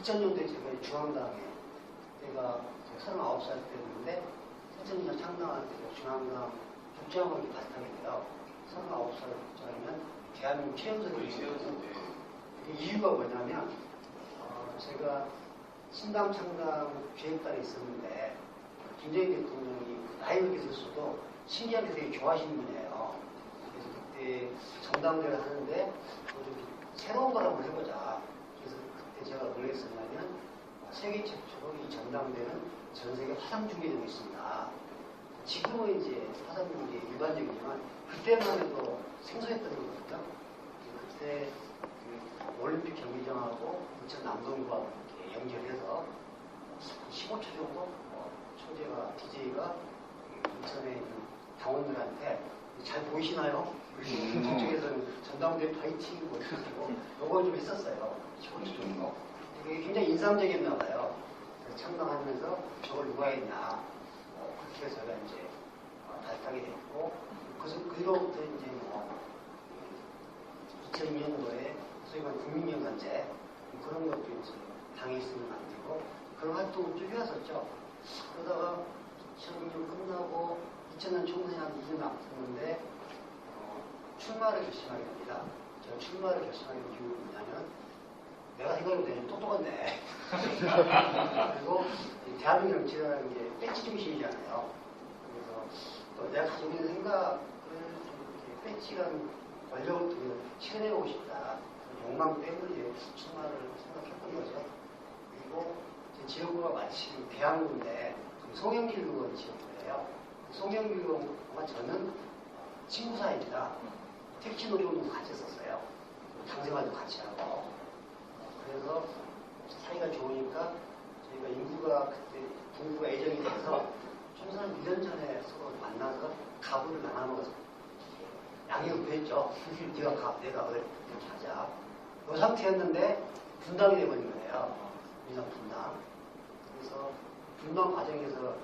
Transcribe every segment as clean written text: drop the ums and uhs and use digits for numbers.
2000년도에 제가 중앙당에 제가 39살 때였는데 2000년 창당할 때 중앙당 국장하기 바탕인데요. 39살 국장이면 대한민국 최연소이거든요. 이유가 뭐냐면 제가 신당 창당 기획단에 있었는데 김정일 대통령이 나이가 있었어도 신기하게 되게 좋아하시는 분이에요. 그래서 그때 전당대회를 하는데 좀 새로운 걸 한번 해보자. 그래서 그때 제가 뭘 했었냐면 세계 최초로 이 전당대회는 전 세계 화상 중계되고 있습니다. 지금은 이제 화상 중계 일반적이지만 그때만 해도 생소했던 거거든요. 그때 올림픽 경기장하고 부천 남동구하고 이렇게 연결해서 15초 정도 초재가 DJ가 부천에 있는 당원들한테 잘 보이시나요? 저쪽에서는 전당대회 파이팅 뭐 이러고 요걸 좀 했었어요. 15초 정도. 그게 굉장히 인상적이었나 봐요. 그래서 창당하면서 저걸 누가 했냐. 그렇게 해서 제가 이제 발탁이 됐고 그래서 그로부터 이제 2002년도에 소위 말하는 국민연관제 그런 것도 이제 당에 있으면 안 되고 그런 활동을 쭉 해왔었죠. 그러다가 2002년 끝나고 2000년 총선이 한 2년 남았는데 출마를 결심하게 됩니다. 제가 출마를 결심하게 된 이유가 뭐냐면 내가 생각해도 되게 똑똑한데 그리고 대한민국 정치라는 게 배치 중심이잖아요. 그래서 또 내가 가지고 있는 생각을 좀 배치라는 권력을 통해서 실현해보고 싶다. 욕망 때문에 출마를 생각했던 거죠. 그리고 제 지역구가 마침 대학로인데 송영길 의원 지역구예요. 송영길 의원과 저는 친구 사이입니다. 택시 놀이운동 같이 했었어요. 당생활도 같이 하고. 그래서 사이가 좋으니까 저희가 인구가 그때 분구가 애정이 돼서 총선 1년 전에 서로 만나서 가부를 나눠먹어서 양해했죠. 네가 가, 내가 이렇게 하자. 이 상태였는데 분당이 돼버린 거예요. 민주당 분당. 그래서 분당 과정에서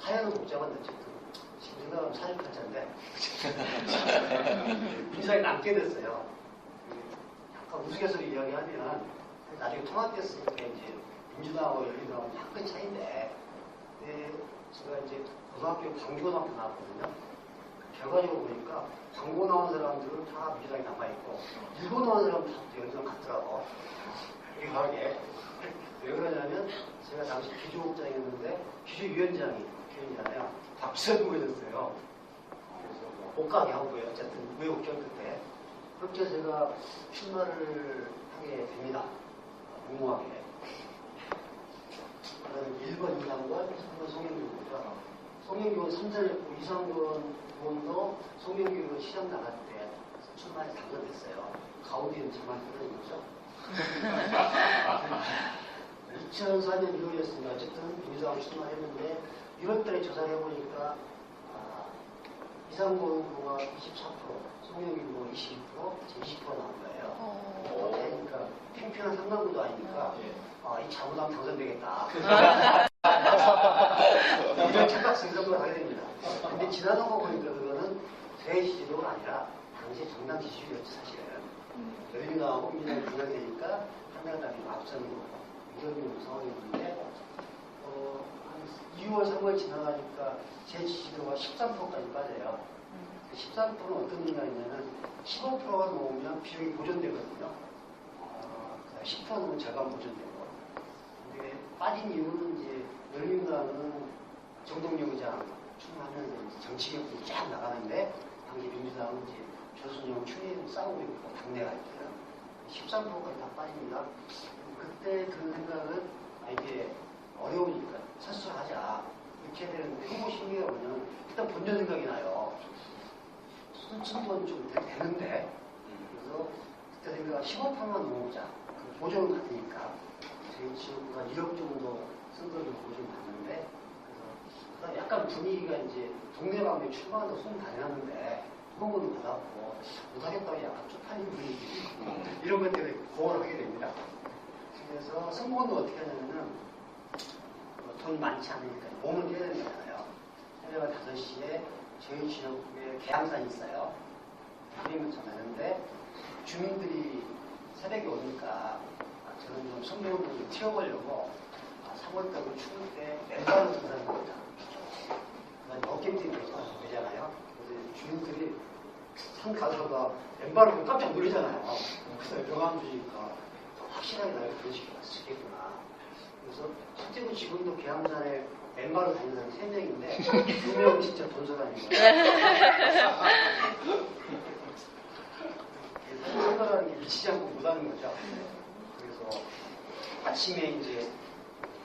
사연은 복잡한데 어쨌든 지금 생각하면 사실팔자인데 민주당이 남게 됐어요. 약간 우스갯소리 이야기하면 나중에 통합됐으니까 이제 민주당하고 열린당하고 약간 차이인데 제가 이제 고등학교 광주고등학교 나왔거든요. 결과적으로 보니까 광고 나온 사람들은 다 민주당이 남아있고 일본 나온 사람은 다 열린당 같더라고. 이게 왜 그러냐면 제가 당시 기조국장이었는데 기조위원장이 기원이잖아요. 박수부였어요. 그래서 못 가게 하고 어쨌든 우여곡절 끝에 그렇게 제가 출마를 하게 됩니다. 무모하게. 1번 이상권, 3번 송영길이죠. 송영길은 3선을 했고 이상권 의원도 송영길은 시장 나갈 때 출마에 당선됐어요. 가운데는 정말 그런 거죠. 2004년 1월이었습니다. 어쨌든 민주당 출마했는데 1월달에 조사를 해보니까 이상권 후보가 24%, 송영길 후보가 22%, 제 20% 나온 거예요. 그러니까 팽팽한 상당구도 아니니까 이 자부당 당선되겠다. 이런 착각성 이런 걸 하게 됩니다. 근데 지나서 보니까 그거는 제 지지도가 아니라 당시 정당 지지율이었죠 사실은. 열린당하고 민주당이 분열이 되니까 한나라당이 앞서는 이런 상황이었는데 한 2월, 3월 지나가니까 제 지지도가 13%까지 빠져요. 13%는 어떤 의미가 있냐면 15%가 넘으면 비용이 보존되거든요. 10%는 절반 보존되고. 근데 빠진 이유는 이제 열린당은 정동영 의장 출마하면서 정치력이 쫙 나가는데 당시 민주당은 이제 조순영 추미애 싸우고 있고 당내가 있잖아요. 13%까지 다 빠집니다. 그때 그 생각은 이게 어려우니까 철수하자 이렇게 되는데 후보 심리가 뭐냐면 일단 본전 생각이 나요. 순천돈 좀 되는데 그래서 그때 생각은 15%만 넘어보자. 보존은 같으니까 저희 지역구가 1억 정도 쓴 거를 보존 받는데 그래서 약간 분위기가 이제 동네방에 출마한다고 손 다녔는데 후보도 받았고 못하겠다고 약간 쪽팔린 분위기 이런 것 때문에 고언을 하게 됩니다. 그래서 선거는 어떻게 하냐면은 돈이 많지 않으니까 몸을 떼야 되잖아요. 새벽 5시에 저희 지역에 계양산이 있어요. 그림을 전하는데 주민들이 새벽에 오니까 저는 좀 선거를 좀 튀어보려고 3월달에 추울 때 맨발로 등산을 합니다. 어깨들이 되잖아요. 그래서 주민들이 산 가서가 맨발로 보면 깜짝 놀라잖아요. 그래서 명함 주니까 확실하게 나를 그런 식으로 쓰겠구나. 그래서 실제로 지금도 계양산에 맨발로 다니는 사람이 3명인데 2명은 진짜 돈서다니는 거예요. 생각하는 게 미치지 않고 못하는 거죠. 그래서 아침에 이제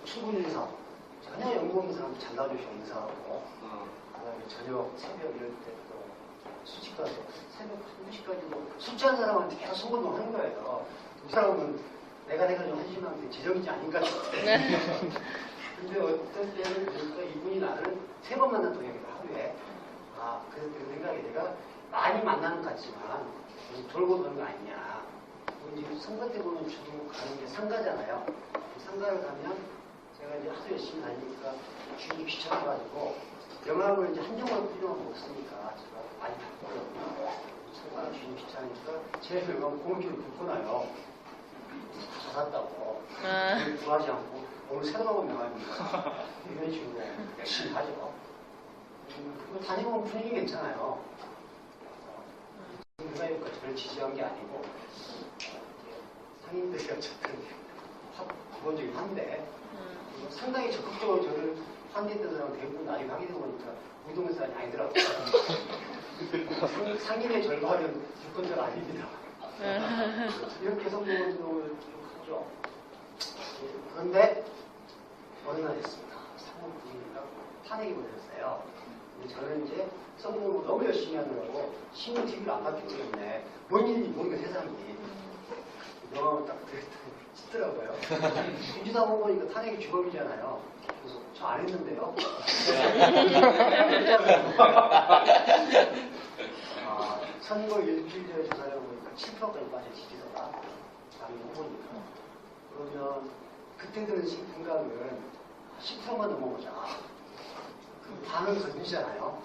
출근 인사, 전혀 연구원 사람 잘라주셔 인사하고, 그다음에 저녁 새벽 이럴 때 또 술집 가서 새벽 2시까지도 술 취한 사람한테 계속 소문을 하는 거예요. 그 사람은 내가 좀 한심한데 지정이지 아닌가 싶대. 근데 어떤 때는 그러니까 이분이 나를 3번 만났던 얘기를 하루에. 그래서 그 생각에 내가 많이 만나는 것 같지만 돌고 도는 거 아니냐. 이제 선거 때 보면 주로 가는 게 상가잖아요. 상가를 가면 제가 이제 하도 열심히 다니니까 주인이 귀찮아가지고 명함을 이제 한 장만 필요한 거 없으니까 제가 많이 바꾸거든요. 상가 주인이 귀찮으니까 제 명함을 공기로 긁어놔요. 다 샀다고. 구하지 않고 오늘 새로 나온 명함입니다. 이런 식으로 열심히 하죠. 그리고 다니면 분위기 괜찮아요. 누가 이거 저를 지지한 게 아니고 상인들이 어쨌든 기본적인 한데 상당히 적극적으로 저를 환대했던 사람 대부분 나중에 하게 되고 보니까 우동의 사람이 아니더라고요. 상인의 절반은 유권자가 아닙니다. 이렇게 선거운동을 하죠. 그런데 어느 날 됐습니다. 상원 부인이가 탄핵이 벌어졌어요. 근데 저는 이제 선거를 너무 열심히 하느라고 신문 TV를 안 받기 때문에 뭔 일인지 모르니까 세상이 명함을 딱 찢더라고요. 민주당 보니까 탄핵이 주범이잖아요. 그래서 저 안 했는데요. 선거 일주일 전에 조사를 해보니까 7%까지 빠져 지지도가 남이 후보니까. 그러면 그때 드는 생각은 10%만 넘어보자. 그럼 반은 거짓이잖아요.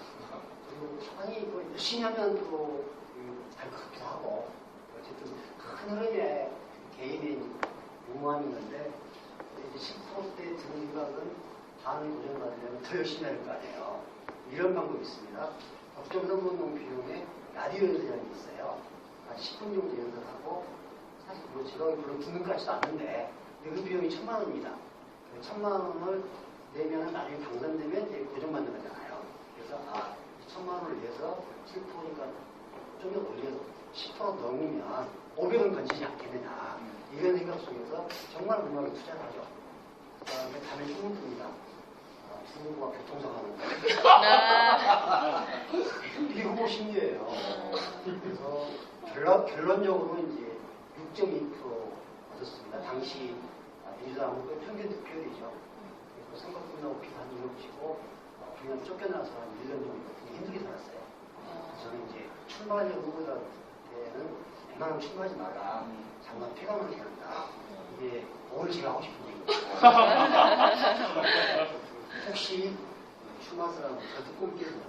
그리고 아니 이거 열심히 하면 또 될 것 같기도 하고 어쨌든 큰 흐름에 개인의 무모함이 있는데 이제 10%대 드는 생각은 반을 도전받으려면 더 열심히 해야 될 거 아니에요. 이런 방법이 있습니다. 법정선거운동 비용에 라디오 연설이 있어요. 한 10분 정도 연설하고 사실 뭐 제가 별로 듣는 것 같지도 않는데 그 비용이 1,000만 원입니다. 1,000만 원을 내면 나중에 당선되면 이제 고정받는 거잖아요. 그래서 2,000만 원을 내서 7%니까 좀 더 올려서 10% 넘으면 500원 건지지 않겠느냐. 이런 생각 속에서 정말 음악에 투자를 하죠. 그 다음에 다른 중국입니다. 중국과 교통사고하는 거. 이게 후보 심리예요. 그래서 결론적으로 이제 6.2% 얻었습니다. 당시 민주당 후보의 평균 득표율이죠. 그래서 선거 끝나고 비판 이루어지고 그냥 쫓겨나서 한 1년 정도 되게 힘들게 살았어요. 저는 이제 출마하려고 후보자 때는 웬만하면 출마하지 마라. 장관 폐감을 해야 한다. 이게 오늘 제가 하고 싶은 얘기입니다. 혹시 출마사람 저 듣고 있겠어요?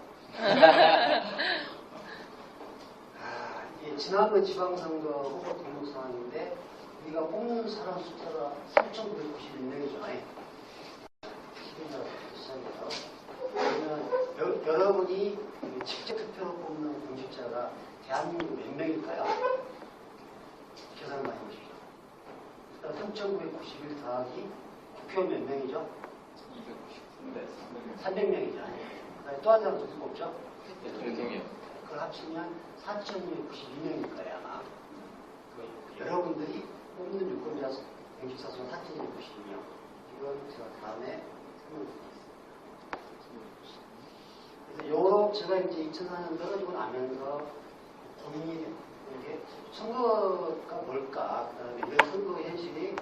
이게 지난번 지방선거 후보 등록 상황인데 우리가 뽑는 사람 숫자가 3,991명이죠. 그러면 여러분이 직접 투표로 뽑는 공직자가 대한민국 몇 명일까요? 계산을 많이 해보십시오. 3,991 더하기 국회의원 몇 명이죠? 300명이죠. 또 한 사람 누구 뽑죠? 대통령이요. 그걸 합치면 4,292명일 거예요, 아마. 여러분들이 뽑는 유권자 공직자 수 4,292명. 이건 제가 다음에 설명드리겠습니다. 그래서 요런 제가 이제 2004년 떨어지고 나면서 고민이 이게 선거가 뭘까? 그다음에 이런 선거의 현실이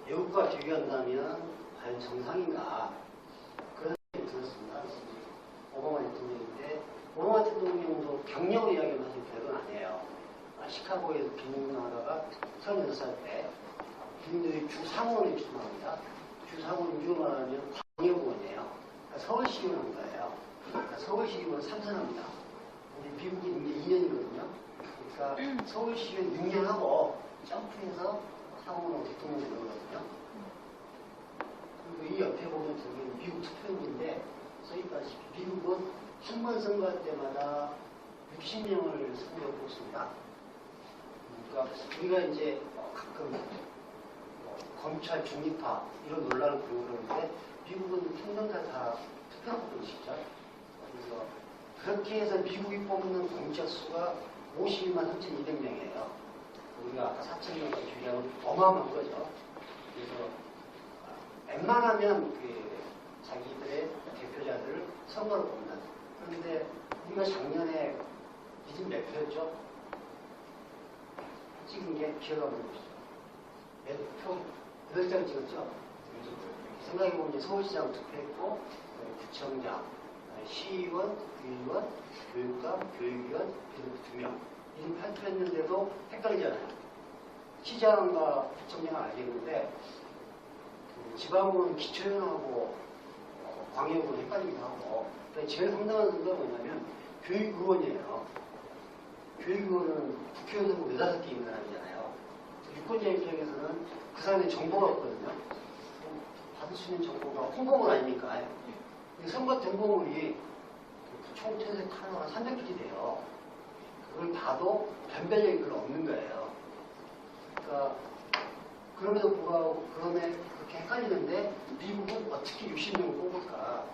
외국과 비교한다면 과연 정상인가? 그런 생각이 들었습니다. 오바마 대통령인데 오바마 대통령도 경력을 이야기하면 사실 별건 아니에요. 시카고에서 비민하다가 36살 때 비민들이 주 상원에 출마합니다. 주 상원 유로 말하면 광역의원이에요. 그러니까 서울시의원 한 거예요. 그러니까 서울시의원 3선합니다. 근데 미국이 이제 2년이거든요. 그러니까 서울시의원 6년 하고 점프해서 상원하고 대통령 되거든요. 그리고 이 옆에 보면 저기 미국 투표용인데 써있다시피 미국은 한 번 선거할 때마다 60명을 선거해 뽑습니다. 그러니까 우리가 이제 가끔 검찰 중립화 이런 논란을 부르고 그러는데 미국은 평등자 다 투표를 뽑는 시죠. 그래서 그렇게 해서 미국이 뽑는 공적 수가 52만 3,200명이에요. 우리가 아까 4,000명까지 비교하면 어마어마한 거죠. 그래서 웬만하면 그 자기들의 대표자들을 선거로 뽑는. 그런데 우리가 작년에 기준 몇 표였죠? 찍은 게 기회가 없는 것이죠. 몇 표? 8장 찍었죠? 생각해보면 서울시장 투표했고, 구청장, 시의원, 구의원, 교육감, 교육위원, 비례 2명. 이름 8표 했는데도 헷갈리잖아요. 시장과 구청장은 알겠는데, 지방은 기초연하고 광역은 헷갈리기도 하고, 제일 상당한 선거가 뭐냐면 교육의원이에요. 교육의원은 국회의원 선거 4-5개 있는 사람이잖아요. 유권자 입장에서는 그 사람의 정보가 없거든요. 받을 수 있는 정보가 홍보물 아닙니까? 선거 정보물이 총 퇴색 하나가 300필이 돼요. 그걸 봐도 변별력이 별로 없는 거예요. 그러니까 그럼에도 불구하고 그렇게 헷갈리는데 미국은 어떻게 60명을 뽑을까?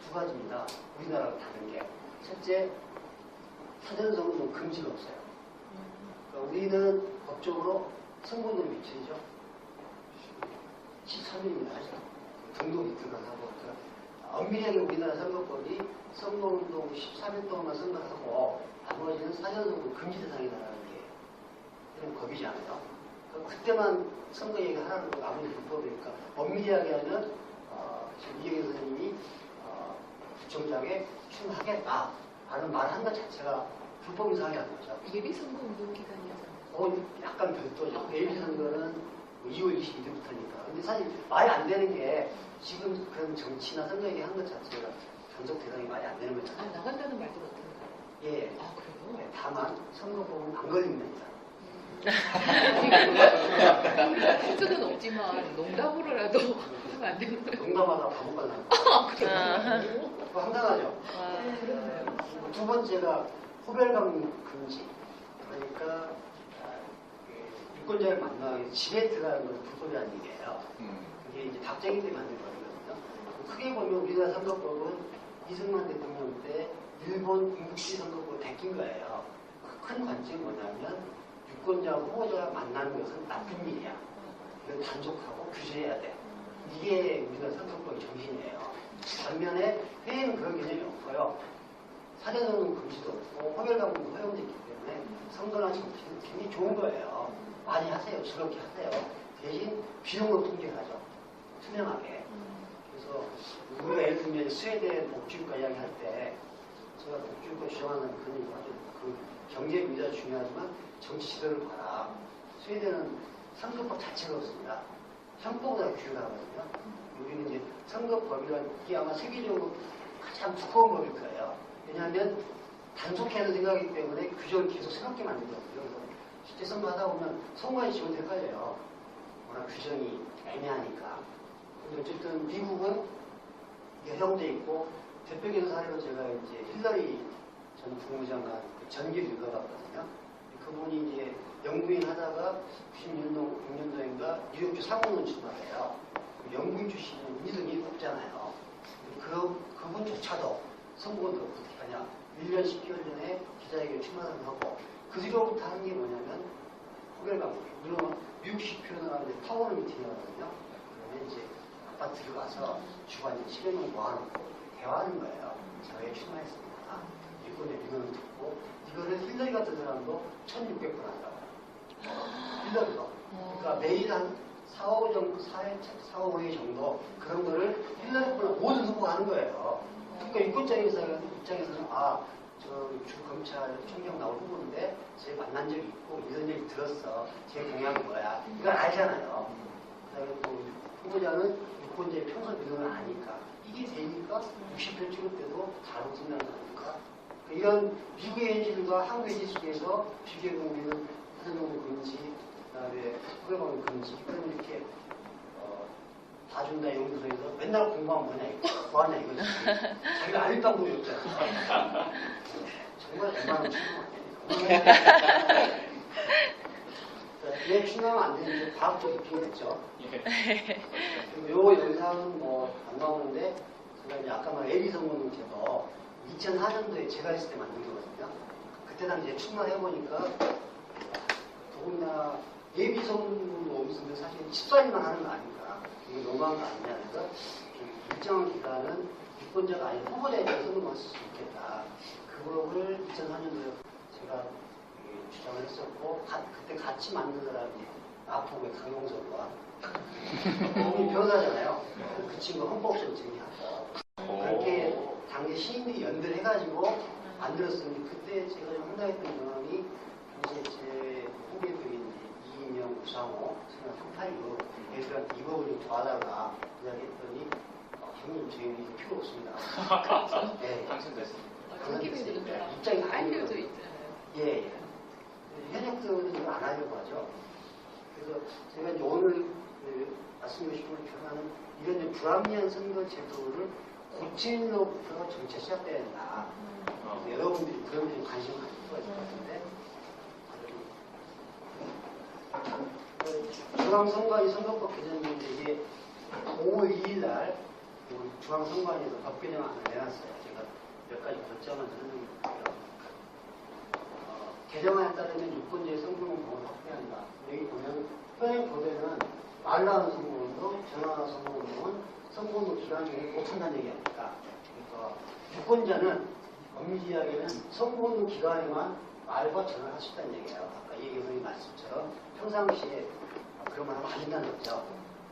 두 가지입니다. 우리나라랑 다른 게. 첫째, 사전선거는 금지가 없어요. 그러니까 우리는 법적으로 선거운동이 며칠이죠? 13일입니다. 등록 이틀만 하고. 그러니까 엄밀하게 우리나라 선거법이 선거운동 13일 동안만 선거를 하고 나머지는 사전선거 금지 대상이라는 게 그런 법이잖아요. 그때만 선거 얘기하라는 거 아무리 불법이니까 엄밀하게 하면 지금 이경희 선생님이 구청장에 출마하겠다라는 말을 한 것 자체가 불법 이상하게 하는 거죠. 예비선거 운동 기간이었어요. 약간 별도죠. 예비선거는 2월 22일부터니까. 근데 사실 말이 안 되는 게 지금 그런 정치나 선거 얘기한 것 자체가 전속 대상이 말이 안 되는 거잖아요. 아, 나간다는 말도 어떤가요? 예. 아, 그래요? 네, 다만 선거법은 안 걸리면 됩니다. 실수는 없지만 농담으로라도 하면 안 되는 거예요. 농담하다 바보 갈라는 아, 그래요? 그거 황당하죠. 두 번째가 호별방 금지. 그러니까 유권자를 만나기 위해서 집에 들어가는 것은 불법이라는 얘기예요. 그게 이제 박정희들이 만든 법이거든요. 크게 보면 우리나라 선거법은 이승만 대통령 때 일본 군국주의 선거법을 베낀 거예요. 그 큰 관점이 뭐냐면 유권자와 후보자가 만나는 것은 나쁜 일이야. 이걸 단속하고 규제해야 돼. 이게 우리나라 선거법의 정신이에요. 반면에 회의는 그런 개념이 없고요. 사전선거는 금지도 없고 호별방문도 허용되기 때문에 선거나 정치는 굉장히 좋은 거예요. 많이 하세요. 즐겁게 하세요. 대신 비용으로 통제하죠. 투명하게. 그래서 우리가 예를 들면 스웨덴 복지국가 이야기할 때 제가 복지국가 주장하는 그런 얘기 하죠. 그 경제 민주화 중요하지만 정치 지도를 봐라. 스웨덴은 선거법 자체가 없습니다. 형법보다 규율을 하거든요. 우리는 이제 선거법이란 이게 아마 세계적으로 가장 두꺼운 법일 거예요. 왜냐하면 단속해야 하는 생각이기 때문에 규정을 계속 새롭게 만들거든요. 그래서 실제 선거하다 보면 선거의 지원도 헷갈려요. 워낙 규정이 애매하니까. 근데 어쨌든 미국은 이게 허용돼 있고 대표적인 사례로 제가 이제 힐러리 전 국무장관 전기를 읽어봤거든요. 그분이 이제 영부인 하다가 96년도인가 뉴욕주 상원을 출마해요. 영부인 출신은 2등이 뽑잖아요. 그분조차도 선거운동 어떻게 하냐. 1년 10개월 전에 기자회견 출마를 하고 그 뒤로부터 하는 게 뭐냐면 호별방문. 물론 미국식 표현을 하는데 타워를 미팅이거든요. 그러면 이제 아파트를 가서 주관인 700명 모아놓고 대화하는 거예요. 제가 왜 출마했습니다. 유권의 민원을 듣고 이거를 힐러리 같은 사람도 1600번 한다고요. 힐러리도. 그러니까 매일 한 4, 5회 정도 그런 거를 힐러리뿐만 모든 후보가 하는 거예요. 그러니까 유권자 입장에서는 주 검찰 총장 나올 후보인데 제 만난 적이 있고 이런 얘기 들었어. 제 공약은 뭐야. 이걸 알잖아요. 그다음에 또 후보자는 유권자의 평소 민원을 아니까 이게 되니까 60표 찍을 때도 다르고 진단을 하니까 이런 미국의 현실과 한국의 현실 속에서 비교해보면 사전선거 금지, 그다음에 후배방을 금지. 그럼 이렇게 봐준다 연구소에서 맨날 공부하면 뭐냐 이거 뭐하냐 이거지. 자기가 알 방법이 없잖아. 정말 공부하는 친구가 왜 충나면 안 되는지 과학적 입증됐죠. 요 영상은 뭐 안 나오는데 제가 이제 아까 말한 에비 성분께서 2004년도에 제가 했을 때 만든 거거든요. 그때 당시에 충나해보니까 더군다나 예비 성분 없으면 사실 14일만 하는 거 아닙니까? 이게 너무한 거 아니냐. 그래서 일정한 기간은 유권자가 아닌 후보자에 대해 성분만 쓸 수 있겠다. 그거를 2004년도에 제가 주장을 했었고, 그때 같이 만든 사람이 마포구의 강용석과 우리 변호사잖아요. 그 친구 헌법시험 증인하고 그렇게 당시 시인들이 연대를 해가지고 만들었으니 그때 제가 좀 황당했던 경험이 당시에 제 후배들인 이인영, 우상호, 생각 형팔이로 애들한테 이 법을 좀 도와달라 이야기했더니 형님 저희는 이거 필요 없습니다. 네. 당신됐습니다. 입장이 알려져 있잖아요. 예. 현역들은 이거 안 하려고 하죠. 그래서 제가 이제 오늘 말씀드리고 싶은 결과는 이런 이제 불합리한 선거 제도를 고치는로부터 정치 시작돼야 된다. 여러분들이 그런 데 관심을 가질 수가 있을 것 같은데 중앙선관위 선거법 개정인데 이게 5월 2일 날 중앙선관위에서 법 개정안을 내놨어요. 제가 몇 가지 결정을 설명드릴게요. 개정안에 따르면 유권자의 성분은 보호를 확대한다. 여기 보면 현행 법에는 말 나온 성분도 전화 성분은 성분도 기간 중에 못한다는 얘기 아닙니까? 그러니까 유권자는 엄밀히 이야기는 성분 기간에만 말과 전화를 할 수 있다는 얘기예요. 아까 이 교수님 말씀처럼 평상시에 그런 말 하면 안 된다는 거죠.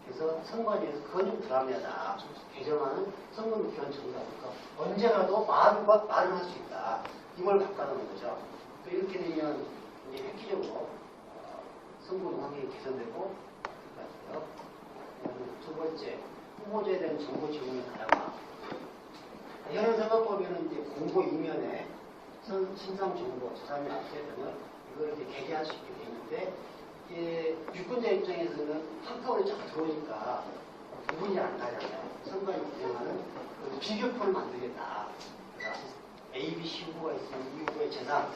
그래서 선관위에서 그건 좀 불합리하다. 개정안은 성분 기간 전이니까 언제라도 말을 할 수 있다. 이걸 바꿔놓은 거죠. 또 이렇게 되면 이제 획기적으로 선거 환경이 개선되고 두 번째 후보자에 대한 정보 제공의 다양화. 현행 선거법에는 이제 공고 이면에 신상 정보 저 사람이 앞에 되면 이걸 이렇게 게재할 수 있게 돼 있는데 이게 유권자 입장에서는 한꺼번에 쫙 들어오니까 구분이 안 가잖아요. 선관위 개정안은 비교표를 만들겠다. A, B, C 후보가 있으면 이 후보의 재산,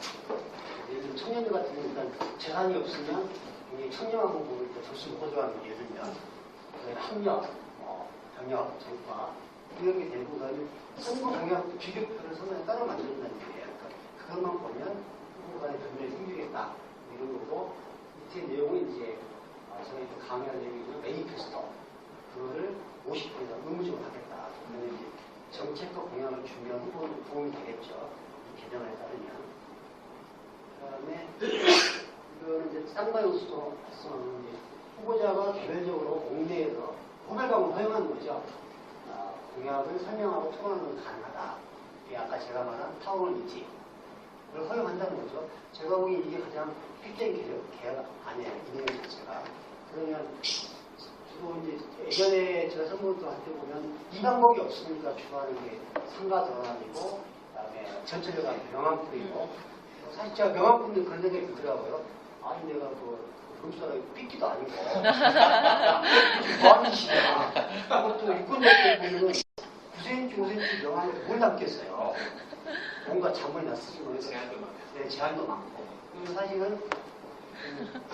예를 들면 청년들 같은 경우는 재산이 없으면 굉장히 청렴한 후보를 적수를 호조하는 예를 들면 학력, 경력, 전과 이런 게 되고 그다음에 선거 공약 비교표를 선거에 따로 만든다는 얘기예요. 그러니까 그것만 보면 후보 간의 변별이 생기겠다 이런 거고 밑에 내용은 이제 저희 또 강의할 내용이죠. 매니페스토 그거를 50% 이상 의무적으로 하겠다. 그러면 이제 정책과 공약을 준비한 후보는 도움이 되겠죠. 이 개정안에 따르면. 그 다음에, 이거는 이제 쌍방 요소도 발생하는 후보자가 개별적으로 옥내에서 후별방을 허용하는 거죠. 공약을 설명하고 토론하는 건 가능하다. 이게 아까 제가 말한 타운리티를 허용한다는 거죠. 제가 보기에 이게 가장 획기적인 개혁 아니에요. 이 내용 자체가. 그러면 주로 이제 예전에 제가 선거도 할 때 보면 이 방법이 없으니까 주로 게 상가 전환이고 그다음에 전철료가 명함뿐이고 사실 제가 명함뿐도 그런 생각이 들더라고요. 아니 내가 범수사가 삐끼도 아니고 뭐하는 짓이야. 그것도 유권자들 보면은 9cm, 5cm 명함에 뭘 담겠어요. 뭔가 자문이나 쓰고 해서 제한도 많고 그리고 사실은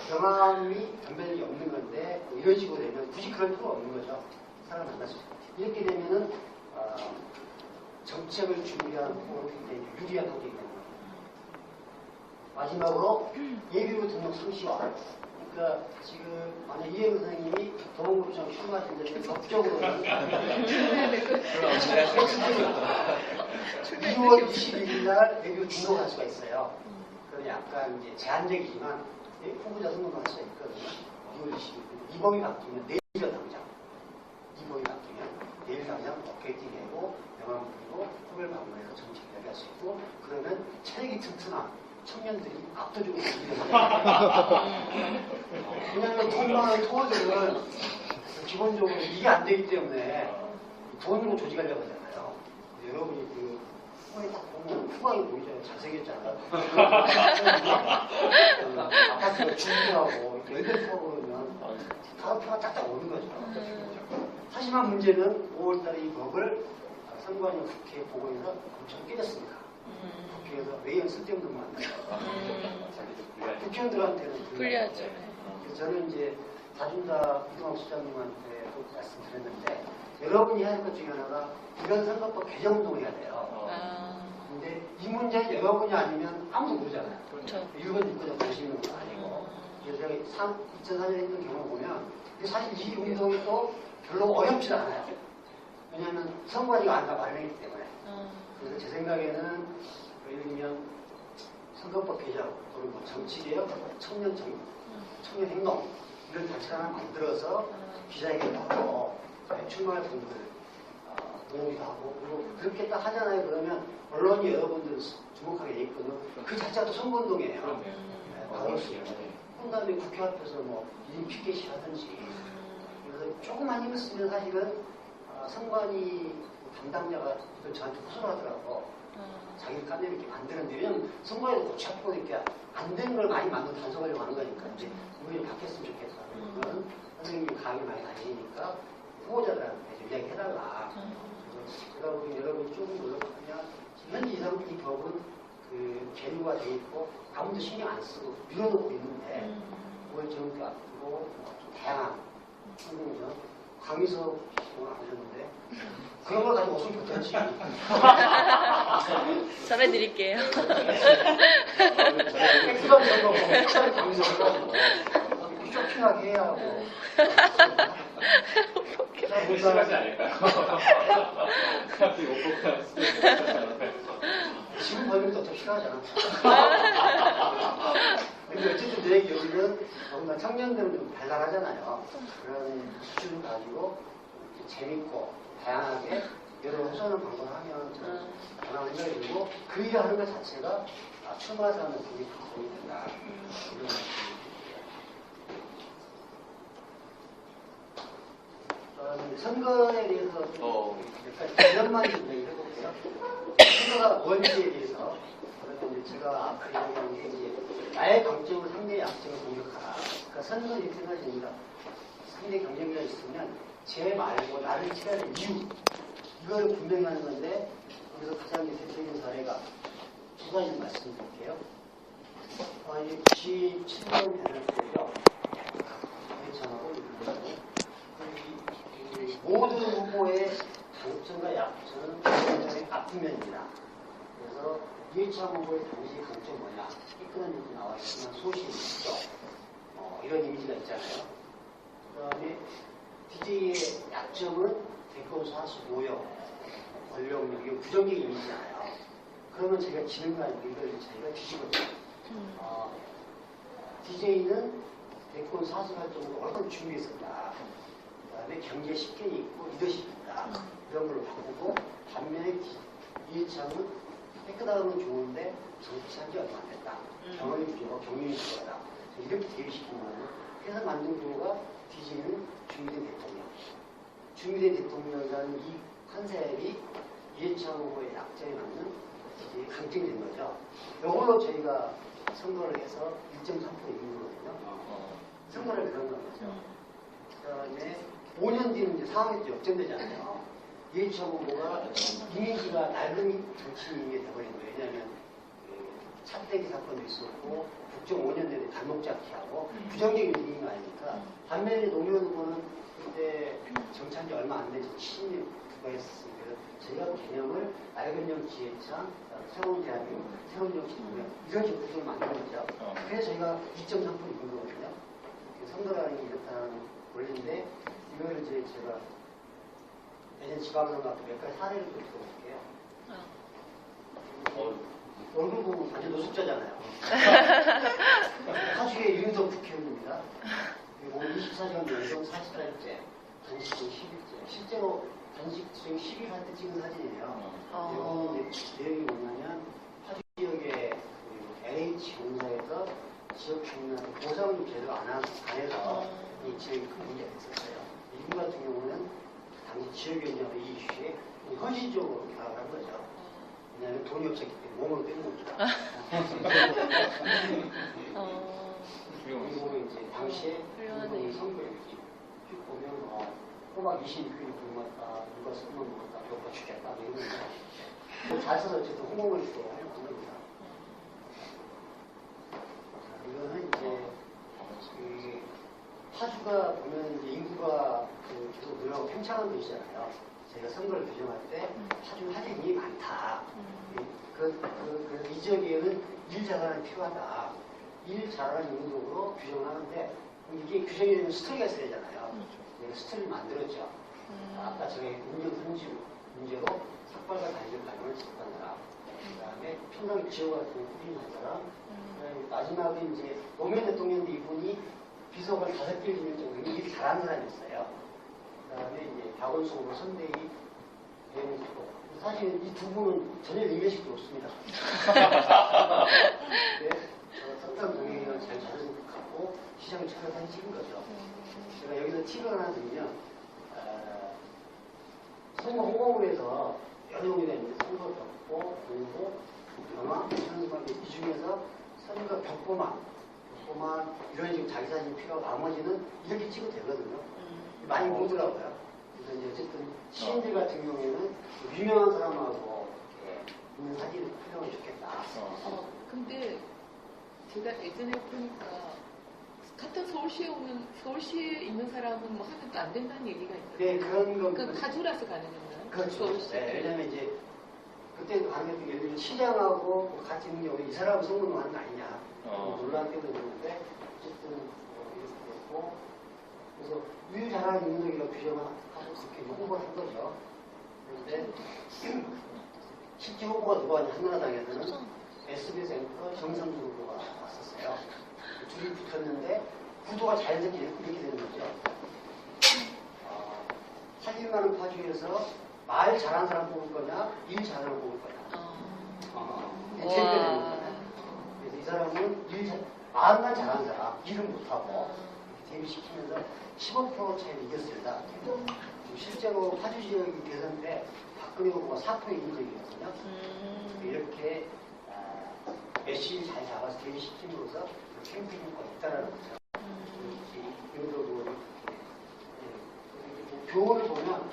경험이 변별력이 없는 건데 뭐 이런 식으로 되면 굳이 그럴 필요가 없는 거죠. 사람을 만날 수 있고 이렇게 되면은 정책을 준비하는 후보는 굉장히 유리한 환경이 되는 거예요. 마지막으로 예비로 등록 상시화. 그러니까 지금 만약 이혜영 선생님이 도봉구청 출마하신다면 법적으로는 2월 22일 날 예비로 등록할 수가 있어요. 그건 약간 이제 제한적이지만 후보자 선거만 할 수가 있거든요. 2월 22일. 이 법이 바뀌면 내일이죠, 당장. 이 법이 바뀌면 내일 당장 업데이팅하고 명함 부리고 후보를 방문해서 정책 이야기할 수 있고 그러면 체력이 튼튼한 청년들이 압도적으로 이기는 왜냐하면 통방의 토어들은 기본적으로 이게 안 되기 때문에 돈으로 조직하려고 하잖아요. 여러분이 그 후보에 딱 보면 후광이 보이잖아요. 잘생겼잖아요. 아파트가 준비하고 열대포하고 그러면 다음표가 딱딱 오는 거죠. 하지만 문제는 5월달에 이 법을 선관위 국회에 보고해서 엄청 깨졌습니다. 국회에서 왜 쓸데없는 말 국회의원들한테는 불리하죠. 그래서 저는 이제 다준다 이동학 수장님한테도 말씀드렸는데 여러분이 해야 할 것 중에 하나가 이런 선거법 개정운동을 해야 돼요. 근데 이 문제는 여러분이 아니면 아무도 모르잖아요. 그렇죠. 이건 있거든 관심 있는 건 아니고. 그래서 제가 2004년에 했던 경우 보면 사실 이 운동이 또 별로 어렵지 않아요. 왜냐하면 선관위가 안다 말리기 때문에. 그래서 제 생각에는 예를 들면 선거법 개정 또는 뭐 정치개혁, 청년 행동 이런 단체를 하나 만들어서 기자회견도 하고 출마할 분들 동의도 하고 그리고 그렇게 딱 하잖아요. 그러면 언론이 여러분들 주목하게 돼 있거든요. 그 자체가 또 선거운동이에요. 나올 수 있고 그 다음에 국회 앞에서 뭐 1인 피켓이 하든지 그래서 조금만 힘을 쓰면 사실은 선관위 담당자가 저한테 호소를 하더라고. 자기 깜짝 이렇게 만드는데 왜냐면 선거에도 고치 앞고 이렇게 안 된 걸 많이 만들어 단속하려고 하는 거니까 이제 이거 좀 바뀌었으면 좋겠다. 그러면 선생님이 강의 많이 다니니까 후보자들한테 좀 이야기해달라. 제가 보기엔 여러분이 조금 노력하면 현재 이상 이 법은 그 계류가 돼 있고 아무도 신경 안 쓰고 밀어놓고 있는데 그걸 좀 앞으로 좀 다양한 성공전 강의서 안 하셨는데 그런 걸 가지고 없으면 좋겠지. 전해드릴게요. 부담 선거 강의서를 가지고 쇼킹하게 해야 하고 너무 심하지 않을까요? 갑자기 옷복한 지금 벌금도 어차피 싫어하잖아. 근데 어쨌든 내 얘기는 뭔가 청년들은 좀 발랄하잖아요. 그런 수준을 가지고 재밌고 다양하게 여러 호소하는 방법을 하면 저는 변화가 생각이 들고 그 일을 하는 것 자체가 출마하는 분이 도움이 된다. 이런 선거에 대해서 몇 가지 개념만 좀 얘기해 볼게요. 선거가 뭔지에 대해서 그러면 이제 제가 얘기하는 게 이제 나의 강점을 상대의 약점을 공격하라. 그러니까 선거는 이렇게 생각합니다. 상대 경쟁자가 있으면 쟤 말고 나를 치라는 이유 이걸 분명히 하는 건데 여기서 가장 대표적인 사례가 두 가지 말씀드릴게요. 이게 97년 되는 때요. 예찬하고 모든 후보의 강점과 약점은 굉장히 아픈 면입니다. 그래서 이해찬 후보의 당시 강점 뭐냐? 이끄는 얘기 나왔지만 소신, 있죠. 이런 이미지가 있잖아요. 그 다음에 DJ의 약점은 대권 사수 모욕, 권력력, 이거 부정적인 이미지잖아요. 그러면 제가 지는 거 아니고 이걸 저희가 뒤집어요. DJ는 대권 사수할 정도로 얼마나 준비했었다. 그 다음에 경제 식견이 있고 리더십이 있다. 이런 걸로 바꾸고 반면에 이해창은 깨끗하면 좋은데 정치한 지 얼마 안 됐다. 경험이 부족하고 경륜이 부족하다. 이렇게 대비시키는 거예요. 그래서 만든 구호가 DJ는 준비된 대통령. 준비된 대통령이라는 이 컨셉이 이해창 후보의 약점에 맞는 DJ의 강점이 된 거죠. 이걸로 저희가 선거를 해서 1.3% 이긴 거거든요. 선거를 그런 거죠. 그 다음에 5년 뒤는 이제 상황이 또 역전되잖아요. 이해창 후보가 이미지가 낡은 정치인이 돼버린 거예요. 왜냐하면 차떼기 사건도 있었고 국정 5년 내내 단독 잡기하고 부정적인 분위기가 아니니까 반면에 노무현 후보는 그때 정치한 지 얼마 안 된 70년 그거였으니까 저희가 개념을 낡은 정치 예찬, 새로운 대한민국, 새로운 정치 노무현 이런 식으로 구조를 만든 거죠. 그래서 저희가 2.3% 이긴 거거든요. 선거라는 게 이렇다는 원리인데 이거를 이제 제가 예전 지방선거 몇 가지 사례를 좀 들어볼게요. 얼굴 보면 완전 노숙자잖아요. 사주의 윤석 국회의원입니다. 오늘 24시간 연속 44일째, 단식 중 10일째. 실제로 단식 중 10일 할 때 찍은 사진이에요. 여기 내용이 뭐냐면 파주 지역의 LH 공사에서 지역 주민한테 보상을 좀 제대로 안 해서 이 지역이 큰 문제가 있었어요. 이분 같은 경우는 당시 지역위원장으로 이 이슈에 현실적으로 개혁을 한 거죠. 왜냐하면 돈이 없었기 때문에 몸으로 떼는 겁니다. 당시에 훌륭하네. 선거에 쭉 보면 꼬박 20일 굶었다, 누가 선거 먹었다, 배고파 죽겠다, 뭐 이런 거. 잘 써서 어쨌든 홍보를 또 하는 겁니다. 자, 이거는 이제 그 파주가 보면 이제 인구가 계속 늘어나고 팽창한 도시잖아요. 저희가 선거를 규정할 때 파주 하진이 많다. 이 지역에는 일 잘하는 필요하다. 일 잘하는 용도로 규정을 하는데 이게 규정이 되면 스토리가 있어야 되잖아요. 스토리를 만들었죠. 아까 저희 운전 선지 문제로 삭발과 단일 가능을 집행하라. 그 다음에 평강 지역 같은 꾸린 한 사람. 그다음에 마지막에 이제 노무현 대통령 이분이 비서관 5개 지명 정도는 일 잘하는 사람이었어요. 그 다음에 이제 박원순 후보 선대위 대행수고. 사실 이 두 분은 전혀 의미식도 없습니다. 네, 선당 동행을 잘 갖고 시장을 찾아다니 찍은 거죠. 제가 여기서 팁을 하나 드리면, 선거 홍보물에서 여러 종류가 있는데, 선거 벽보, 공보, 변화, 선거인데 이 중에서 선거 벽보만 이런 식으로 자기 사진이 필요하고 나머지는 이렇게 찍어도 되거든요. 많이 보더라고요. 그래서 이제 어쨌든 시인들 같은 경우에는 유명한 사람하고 있는 사진이 필요하면 좋겠다. 근데 제가 예전에 보니까 같은 서울시에 있는 사람은 뭐 하면 또 안 된다는 얘기가 있어요. 네, 그런 건. 그 가주라서 가능한가요? 그렇죠. 서울시. 네, 왜냐면 이제 그때 가능했던 게 예를 들면 시장하고 같이 있는 경우에 이 사람은 선거하는 거 아니냐. 논란 때문에 그러는데 어쨌든 이렇게 됐고 그래서 일 잘하는 인력이라고 규정하고 그렇게 홍보를 한 거죠. 그런데 실제 후보가 누가 하냐 한나라당에서는 SBS 앵커 정상준 후보가 왔었어요. 둘이 붙었는데 구도가 자연스럽게 이렇게 되는 거죠. 사진 많은 파주에서 말 잘하는 사람 뽑을 거냐, 일 잘하는 사람 뽑을 거냐. 이게 제일 되는 거잖아요. 그래서 이 사람은 말만 잘하는 사람, 일은 못하고 대비시키면서 15% 차이로 이겼습니다. 실제로 파주 지역이 대선 때 박근혜 후보가 4% 이긴 적이 있거든요. 이렇게 메시지 잘 잡아서 대비시킴으로써 캠페인 효과가 있다는 거죠. 이런 교훈을 보면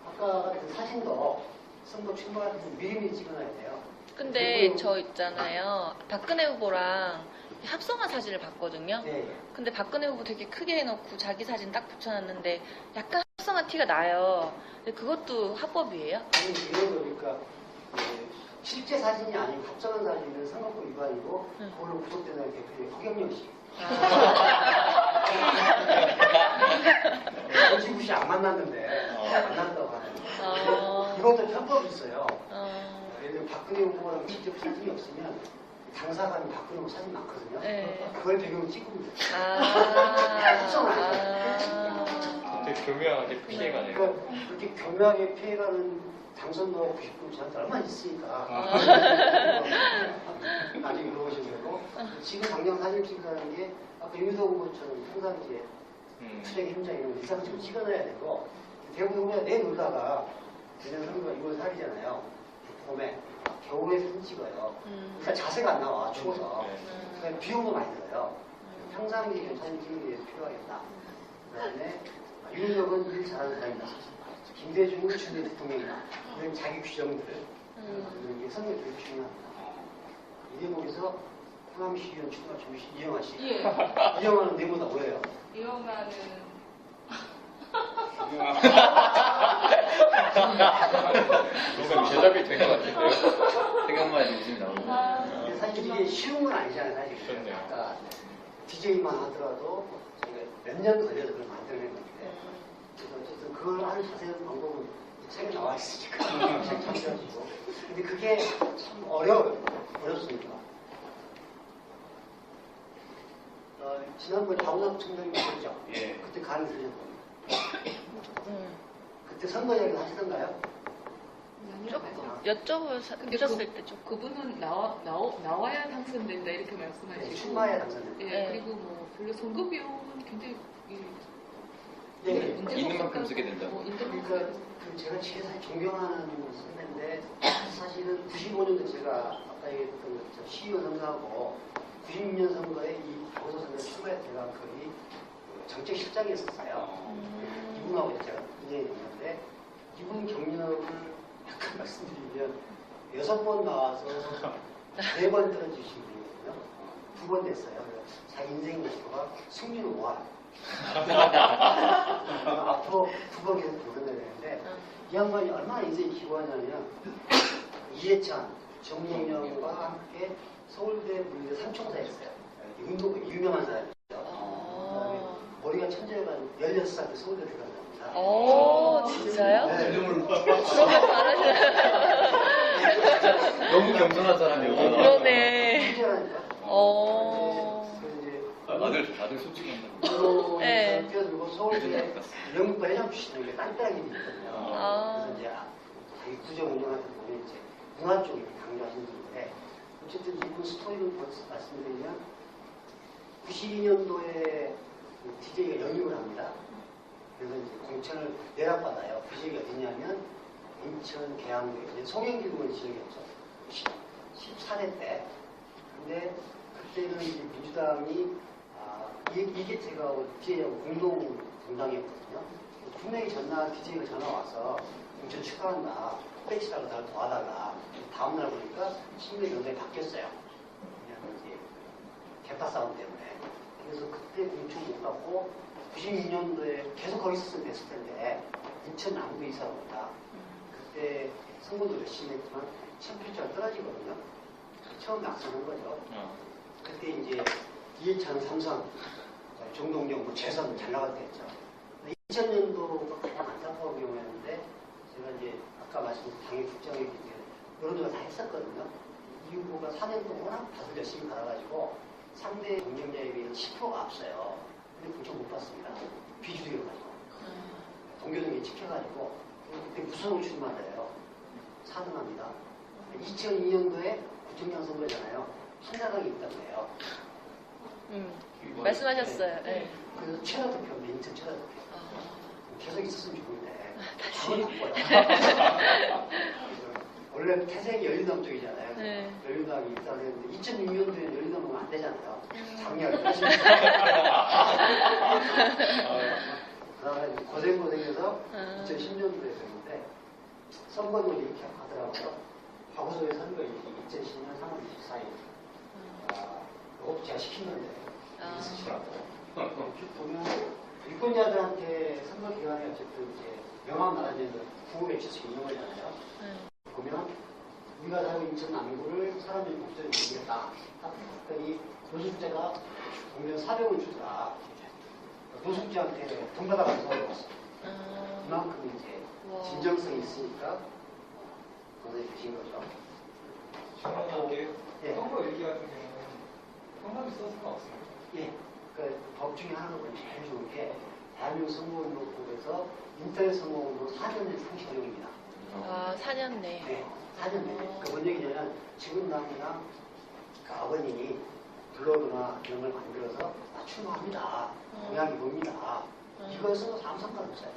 아까 그 사진도 선거 출마할 때 미리미리 찍어놔야 돼요. 근데 저 있잖아요. 박근혜 후보랑 합성한 사진을 봤거든요. 네. 근데 박근혜 후보 되게 크게 해놓고 자기 사진 딱 붙여놨는데 약간 합성한 티가 나요. 근데 그것도 합법이에요? 아니, 이런 거니까 실제 사진이 아니고 합성한 사진은 선거법 위반이고 그걸로 구속되는 게 허경영씨. 정치구시 안 만났는데 만났다고 하는 이것도 편법이 있어요. 예를 들면 박근혜 후보랑 직접 사진이 없으면 당사관이 박근혜 후보 사진 많거든요. 네. 그걸 배경으로 찍으면 돼요. 합성 되게 교묘하게 피해가네요. 그러니까 그렇게 교묘하게 피해가는 당선도 99% 저한테 얼마나 있으니까. 나중에 물어보시면 되고. 지금 당장 사진 찍는다는 게 아까 유도 후보처럼 평상시에 투쟁 현장 이런 거 일상적으로 찍어놔야 되고 대부분 후보가 내놓다가 내년 선거가 2월 4일이잖아요. 봄에 겨울에 사진 찍어요. 그러니까 자세가 안 나와 추워서. 그러니까 비용도 많이 들어요. 평상시에 좀 사진 찍는 게 필요하겠다. 그 다음에 윤석은 일 잘하는 사람이다. 김대중은 준비 대통령이다. 이런 자기 규정들. 이게 선거에 되게 중요합니다. 이 대목에서 호남시의원 출마 준비시 이영하 씨. 예. 이영하는 내보다 뭐예요? 이영하는 뭔가 제작이 된 것 같은데요. 생각만 해도 웃음이 나오네. 근데 사실 이게 쉬운 건 아니잖아요. 사실. 그렇네요. 아까 DJ만 하더라도 저희가 몇 년 걸려서 그걸 만들어낸 건데 그래서 어쨌든 그걸 하는 자세한 방법은 책에 나와 있으니까 책 참조하시고 근데 그게 참 어렵습니다. 지난번에 장우석 총장님 보셨죠? 예. 그때 간을 드셨거든요. 그때 선거 이야기를 하시던가요? 조금 근데 여쭤보셨을 때 조금. 그분은 나와야 당선된다 이렇게 말씀하시고. 네, 출마해야 당선됩니다. 예, 네. 그리고 뭐 별로 선거 비용은 굉장히 네. 문제가 있는 만큼 없었다고. 쓰게 된다고. 있는 만큼. 그러니까 제가 제일 사실 존경하는 선배인데 사실은 95년도 제가 아까 얘기했던 시의원 선거하고 96년 선거에 이 보궐선거에 출마했던 거의 정책실장이었었어요. 이분하고 제가 인연이 있는데 이분 경력을 약간 말씀드리면 6번 나와서 4번 떨어지신 분이거든요. 2번 됐어요. 자기 인생 목표가 승률 5할. 앞으로 2번 계속 도전해야 되는데 이 양반이 얼마나 인생이 기고하냐면 이해찬, 정몽영과 함께 서울대 물리대 삼총사 했어요. 운동 유명한 사람이죠. 그다음에 머리가 천재여가지고 16살 때 서울대 들어갔답니다. 오, 진짜요? 네. 그러면 잘하시네. 너무 겸손한 사람이에요. 그러네. 천재라니까. 다들 솔직히 로 네. 뛰어들고 서울대 영국과 회장 출신인 게 딴따라기 있거든요. 아. 그래서 이제 자기 구정 운영할 때 보면 이제 문화 쪽에 강조하시는 분인데 어쨌든 이분 스토리를 말씀드리면 92년도에 DJ가 영입을 합니다. 그래서 이제 공천을 내락받아요. 그 지역이 어디냐면 인천, 계양구, 송영길 의원 지역이었죠. 14대 때. 근데 그때는 이제 민주당이 이게 제가 DJ하고 공동 정당이었거든요. 분명히 전날 DJ가 전화 와서 공천 축하한다. 백시라고 나를 도와달라. 다음날 보니까 시민의 명단이 바뀌었어요. 왜냐하면 이제 개파 싸움 때문에. 그래서 그때 공천 못 받고 96년도에 계속 거기 있었으면 됐을 텐데 인천 남부 이사로 온다. 그때 선거도 열심히 했지만 1000표짜리 떨어지거든요. 처음 낙선한 거죠. 그때 이제 이해찬 삼성, 정동영, 뭐 재선 잘 나갈 때였죠. 2000년도가 가장 안타까운 경우였는데 제가 이제 아까 말씀드린 당의 국장회의 때 여론조사 다 했었거든요. 이 후보가 4년 동안 다들 열심히 받아가지고 상대 경쟁자에 비해서 10%가 앞서요. 근데 공천 못 받습니다. 비주류여가지고. 동교동이 찍혀가지고 그때 무서운 출마를 4등합니다. 2002년도에 구청장 선거잖아요. 한나라당이 있다고 해요. 말씀하셨어요. 네. 그래서 최다 득표입니다. 인천 최다 득표. 계속 있었으면 좋은데. 다시. 원래 태생이 열린당 쪽이잖아요. 네. 열린당이 있다고 했는데 2006년도에 열린당 보면 안 되잖아요. 당연히 하시면. 그다음에 고생해서 2010년도에 됐는데 선거도 이렇게 하더라고요. 과거소에 선거 2010년 3월 24일. 이것도 제가 시킨 건데 있으시라고. 이렇게 보면 유권자들한테 선거 기간에 어쨌든 이제 명함 나라지는 구호 외칠 수 있는 거잖아요. 보면 우리가 살고 인천 남구를 사람들이 목소리를 모르겠다. 딱 했더니 노숙자가 동면 400을 주더라. 노숙자한테 돈 받아가면서 먹었어. 그만큼 이제 진정성이 있으니까 거기에 계신 거죠. 질문할게요. 예. 선거 일기 같은 경우는 성남이 써서가 없습니다. 예. 그 법 중에 하나가 제일 좋은 게 대한민국 선거운동법에서 인터넷 선거운동 4년 상시 허용입니다. 4년 내. 네, 4년 내에. 뭔 얘기냐면 지금 당이나 그 아버님이 블로그나 이런 걸 만들어서 나 출마합니다. 공약이 뭡니다. 이것은 아무 상관없어요.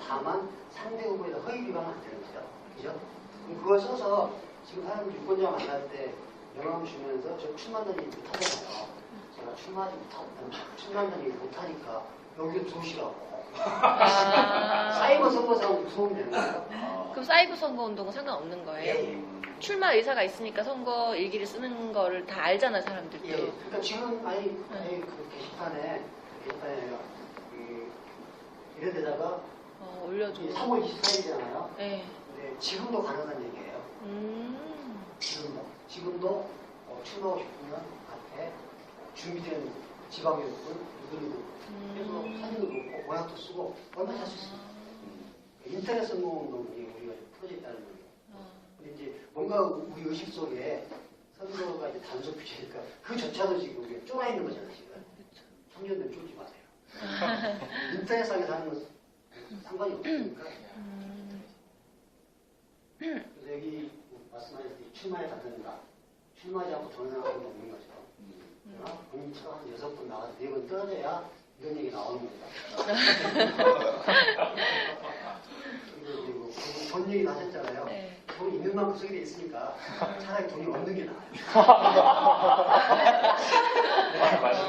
다만 상대 후보에다 허위 비방은 안 되는 거죠. 그죠? 그럼 그걸 써서 지금 사람들 유권자 만날 때 명함 주면서 저 출마한다는 얘기 못하잖아요. 제가 출마한다는 얘기 못하니까 여기도 들어오시라고. 사이버 선거사고 무서우면 되는 거예요. 그럼 사이버 선거 운동은 상관없는 거예요? 예. 출마 의사가 있으니까 선거 일기를 쓰는 거를 다 알잖아, 사람들도. 예. 그러니까 지금 그 게시판에 이런 데다가 올려줘. 3월 24일이잖아요. 네. 근데 지금도 가능한 얘기예요. 지금도 출마하고 싶으면 앞에 준비된 지방이었군 누구누구 해서 사진도 놓고 공약도 쓰고 얼마나 할 수 있습니다. 인터넷 선거운동이 우리가 풀어졌다는 거예요. 근데 이제 뭔가 우리 의식 속에 선거가 이제 단속 규제니까 그조차도 지금 우리가 쫄아 있는 거잖아요. 지금 청년들 쫄지 마세요. 인터넷상에서 하는 건 상관이 없으니까. 그래서 여기 말씀하셨듯이 출마에 받는다. 출마하지 않고 전화하는 아무도 없는 거죠. 그러나 본인처럼 한 6번 나가서 4번 떨어져야 이런 얘기 나오는 겁니다. 그리고 돈 얘기 하셨잖아요. 네. 돈이 있는 만큼 쓰게 돼 있으니까 차라리 돈이 없는 게 나아요. 말씀.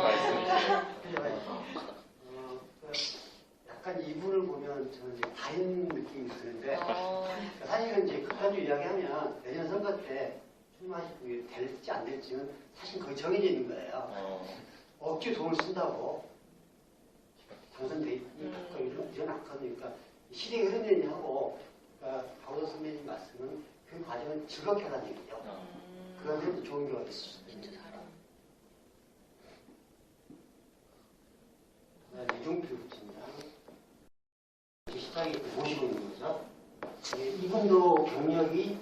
때 출마하시고 될지 안 될지는 사실 거의 정해져 있는 거예요. 억지 돈을 쓴다고 당선돼 이런 않거든요. 그러니까 시대의 흐름이 하고 그러니까 박원순 선배님 말씀은 그 과정을 즐겁게 하는 얘기죠. 그런 것도 좋은 경우가 있을 수도 있습니다. 이종필 부입니다 시장이 모시고 있는 거죠. 이분도 경력이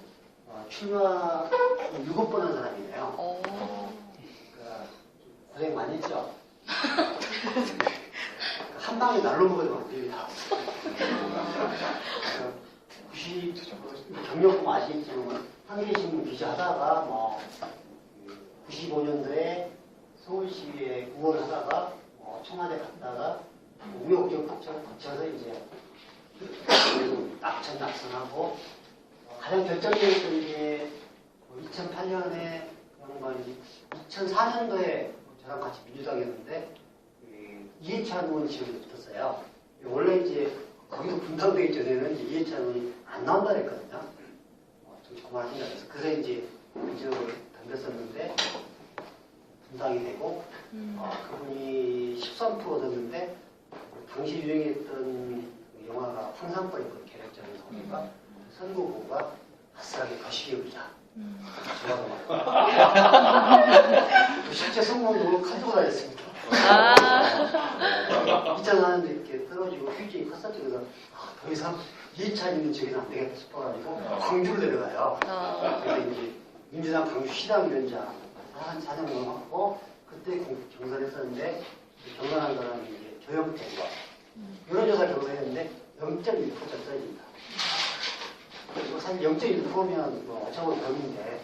출마 7번 한 사람이에요. 그러니까 고생 많이 했죠. 한 방에 날로 먹어도 안 됩니다. 90, 경력 좀 아시겠지만 한겨신문 기자 하다가 95년도에 서울시에 의원 하다가 청와대 갔다가 우여곡절 거쳐서 이제 낙선하고 가장 결정적인 게 2008년에 양반이 2004년도에 저랑 같이 민주당이었는데 이해찬 의원 지역에 붙었어요. 원래 이제 거기서 분당되기 전에는 이제 이해찬 의원이 안 나온다 그랬거든요. 정치 그만하신다 그래서 그래서 이제 그 지역을 던졌었는데 분당이 되고 그분이 13% 얻었는데 당시 유행했던 영화가 황산벌 계략전에서 보니까 선거구가 아싸하게 거시기 의자 좋아하고 실제 성공적으로 가지고 다녔습니다. 2004년도 이렇게 떨어지고 휴진이 컸었죠. 그래서 더 이상 2차 있는 지역에는 안 되겠다 싶어가지고 광주를 내려가요. 그래서 이제 민주당 광주시당 위원장 한 4년 넘었고 그때 경선했었는데 경선한 사람이 이제 조영태 여론조사 결과했는데 0.1% 떨어집니다. 그리고 사실 0.1%면 어쩌고 병인데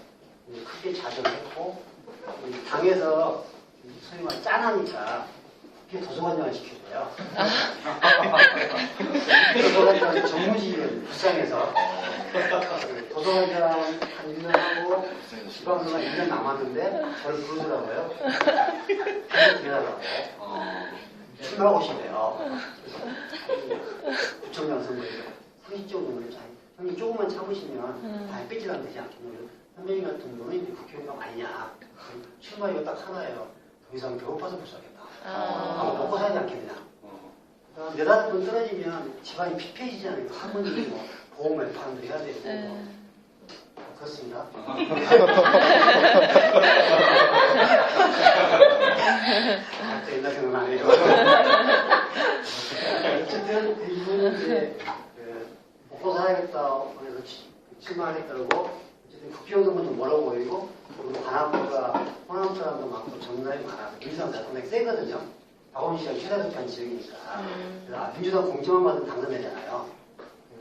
크게 좌절했고 당에서 소위 말해 짠하니까 그게 도서관장을 시켜줘요. 도서관장 전무직을 불쌍해서 도서관장 한 1년 하고 지방선거 1년 남았는데 저를 부르더라고요. 기다려라고 출마하고 싶대요. 구청장 선거에서 상식적으로 형님 조금만 참으시면 다 뺏기면 되지 않겠냐. 선배님 같은 분은 이제 국회의원가 아니냐. 출마 이거 딱 하나예요. 더 이상 배고파서 못 살겠다. 먹고 살지 않겠냐. 네다섯 번 떨어지면 집안이 피폐해지잖아요. 할머니 뭐 보험을 파는 데 해야 되고. 그렇습니다. 옛날 생각은 안 해요. 어쨌든 이분은 이제 먹고 살아야겠다 그래서 출마하겠다 그러고 어쨌든 국회의원도 좀 멀어 보이고 그리고 관악구가 호남 사람도 많고 정당이 많아서 민주당 상당히 세거든요. 박원순 씨가 최다득한 지역이니까. 그래서 민주당 공천만 받으면 당선되잖아요.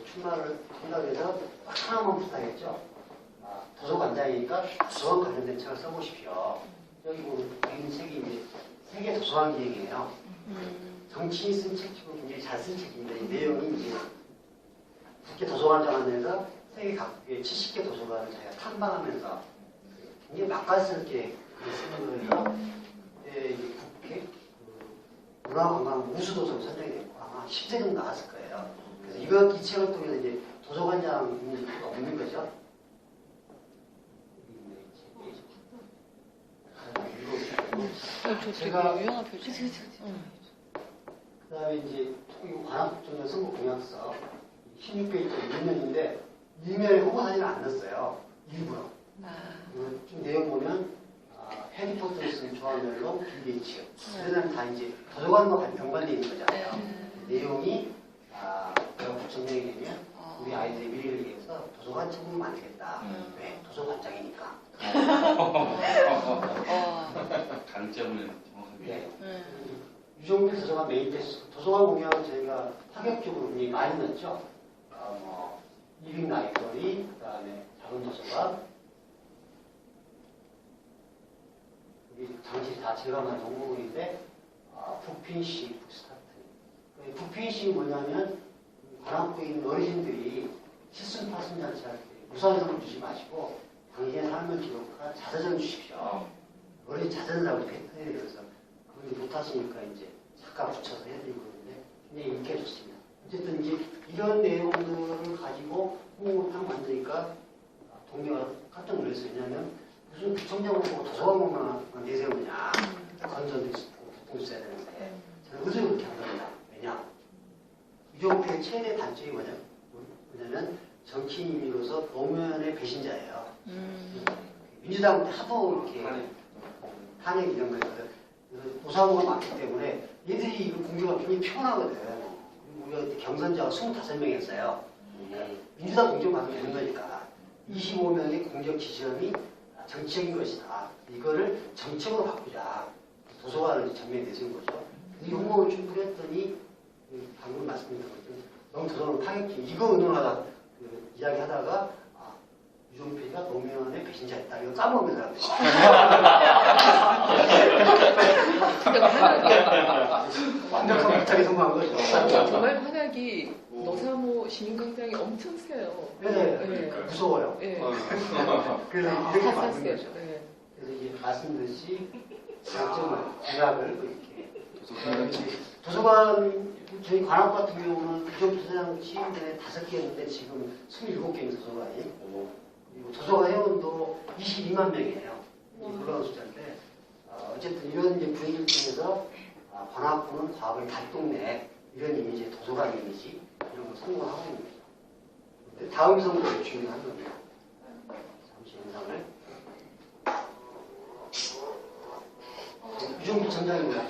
출마를 생각해서 하나만 부탁했죠. 도서관장이니까 도서관 관련된 책을 써보십시오. 여기 보면 개인 책이 이제 세계 도서관 기획이에요. 정치인이 쓴 책 중에 굉장히 잘 쓴 책인데 이 내용이 이제 국회 도서관장 안에서 세계 각국의 70개 도서관을 자기가 탐방하면서 굉장히 맛깔스럽게 쓰는 거니까 이제 국회 문화관광 우수도서로 선정이 됐고 아마 10세 정도 나왔을 거예요. 그래서 이 책을 통해서 이제 도서관장 필요가 없는 거죠. 제가 유용한 표지. 그 다음에 이제 관악구청장 선거 공약서 16페이지 일면인데 일면에 홍보 사진을 안 넣었어요. 일부러. 좀 내용 보면 해리포터를 쓴 조합별로 길게 있지요. 그래서 다 이제 도서관과 연관되어 있는 거잖아요. 내용이 내가 구청장이 되면 우리 아이들의 미래를 위해서 도서관 책임을 만들겠다. 왜? 도서관장이니까. 강점을 정확하게. 네. 유종필 도서관 메인 테스트, 도서관 공약을 저희가 파격적으로 굉장히 많이 넣었죠. 리빙 라이브러리, 그 다음에 작은 도서관, 여기 당시 다 제가 만든 정보물인데, 북핀시 북스타트. 북핀시 뭐냐면, 관악구에 있는 어르신들이 칠순팔순 잔치할 때 우산성을 주지 마시고, 당신의 삶을 기록한 자서전 주십시오. 어르신 자서전이라고 패턴에 대해서 그분이 못하시니까 이제 작가 붙여서 해드리고 있는데 굉장히 인기가 좋습니다. 어쨌든 이제 이런 내용들을 가지고 홍보를 딱 만드니까 동료가 깜짝 놀랐어요. 왜냐하면 무슨 구청장을 보고 도서관만 내세우느냐. 건전도 있어야 되는데 저는 의도에 그렇게 한 겁니다. 왜냐? 유종표의 최대 단점이 뭐냐면 정치인으로서 노무현의 배신자예요. 민주당 때 하도 이렇게 탄핵 이런 거거든. 노사모가 많기 때문에 얘들이 이거 공격하기 굉장히 피곤하거든. 우리가 그때 경선자가 25명이었어요. 민주당 공격받으면 되는 거니까 25명의 공격 지점이 정치적인 것이다. 이거를 정책으로 바꾸자. 도서관을 전면에 내세운 거죠. 이 홍보를 충분히 했더니 방금 말씀드린 것처럼 너무 도서관을 파격기 이거 의논하다 이야기하다가 유종필이가 노무현의 배신자였다. 이거 까먹는 사람들. 완벽한 부탁에 성공한 거죠. 정말 환악이 노사모 시민광장이 엄청 세요. 네, 무서워요. 네. 그래서 이렇게 다 만든 샀어요. 거죠. 네. 그래서 이게 말씀드렸듯이 장점을, 공약을 이렇게 도서관 저희 관악 같은 경우는 기존도서장 취임전에 5개 했는데 지금 27개인 도서관이 그리고 도서관 회원도 22만 명이에요. 놀라운 숫자인데 어쨌든 이런 이제 분위기를 통해서 관악구는 과거의 달동네 이런 이미지, 도서관 이미지 이런 걸 성공하고 있는 거죠. 근데 다음 선거에 중요한 겁니다. 잠시 영상을 유종필 청장입니다.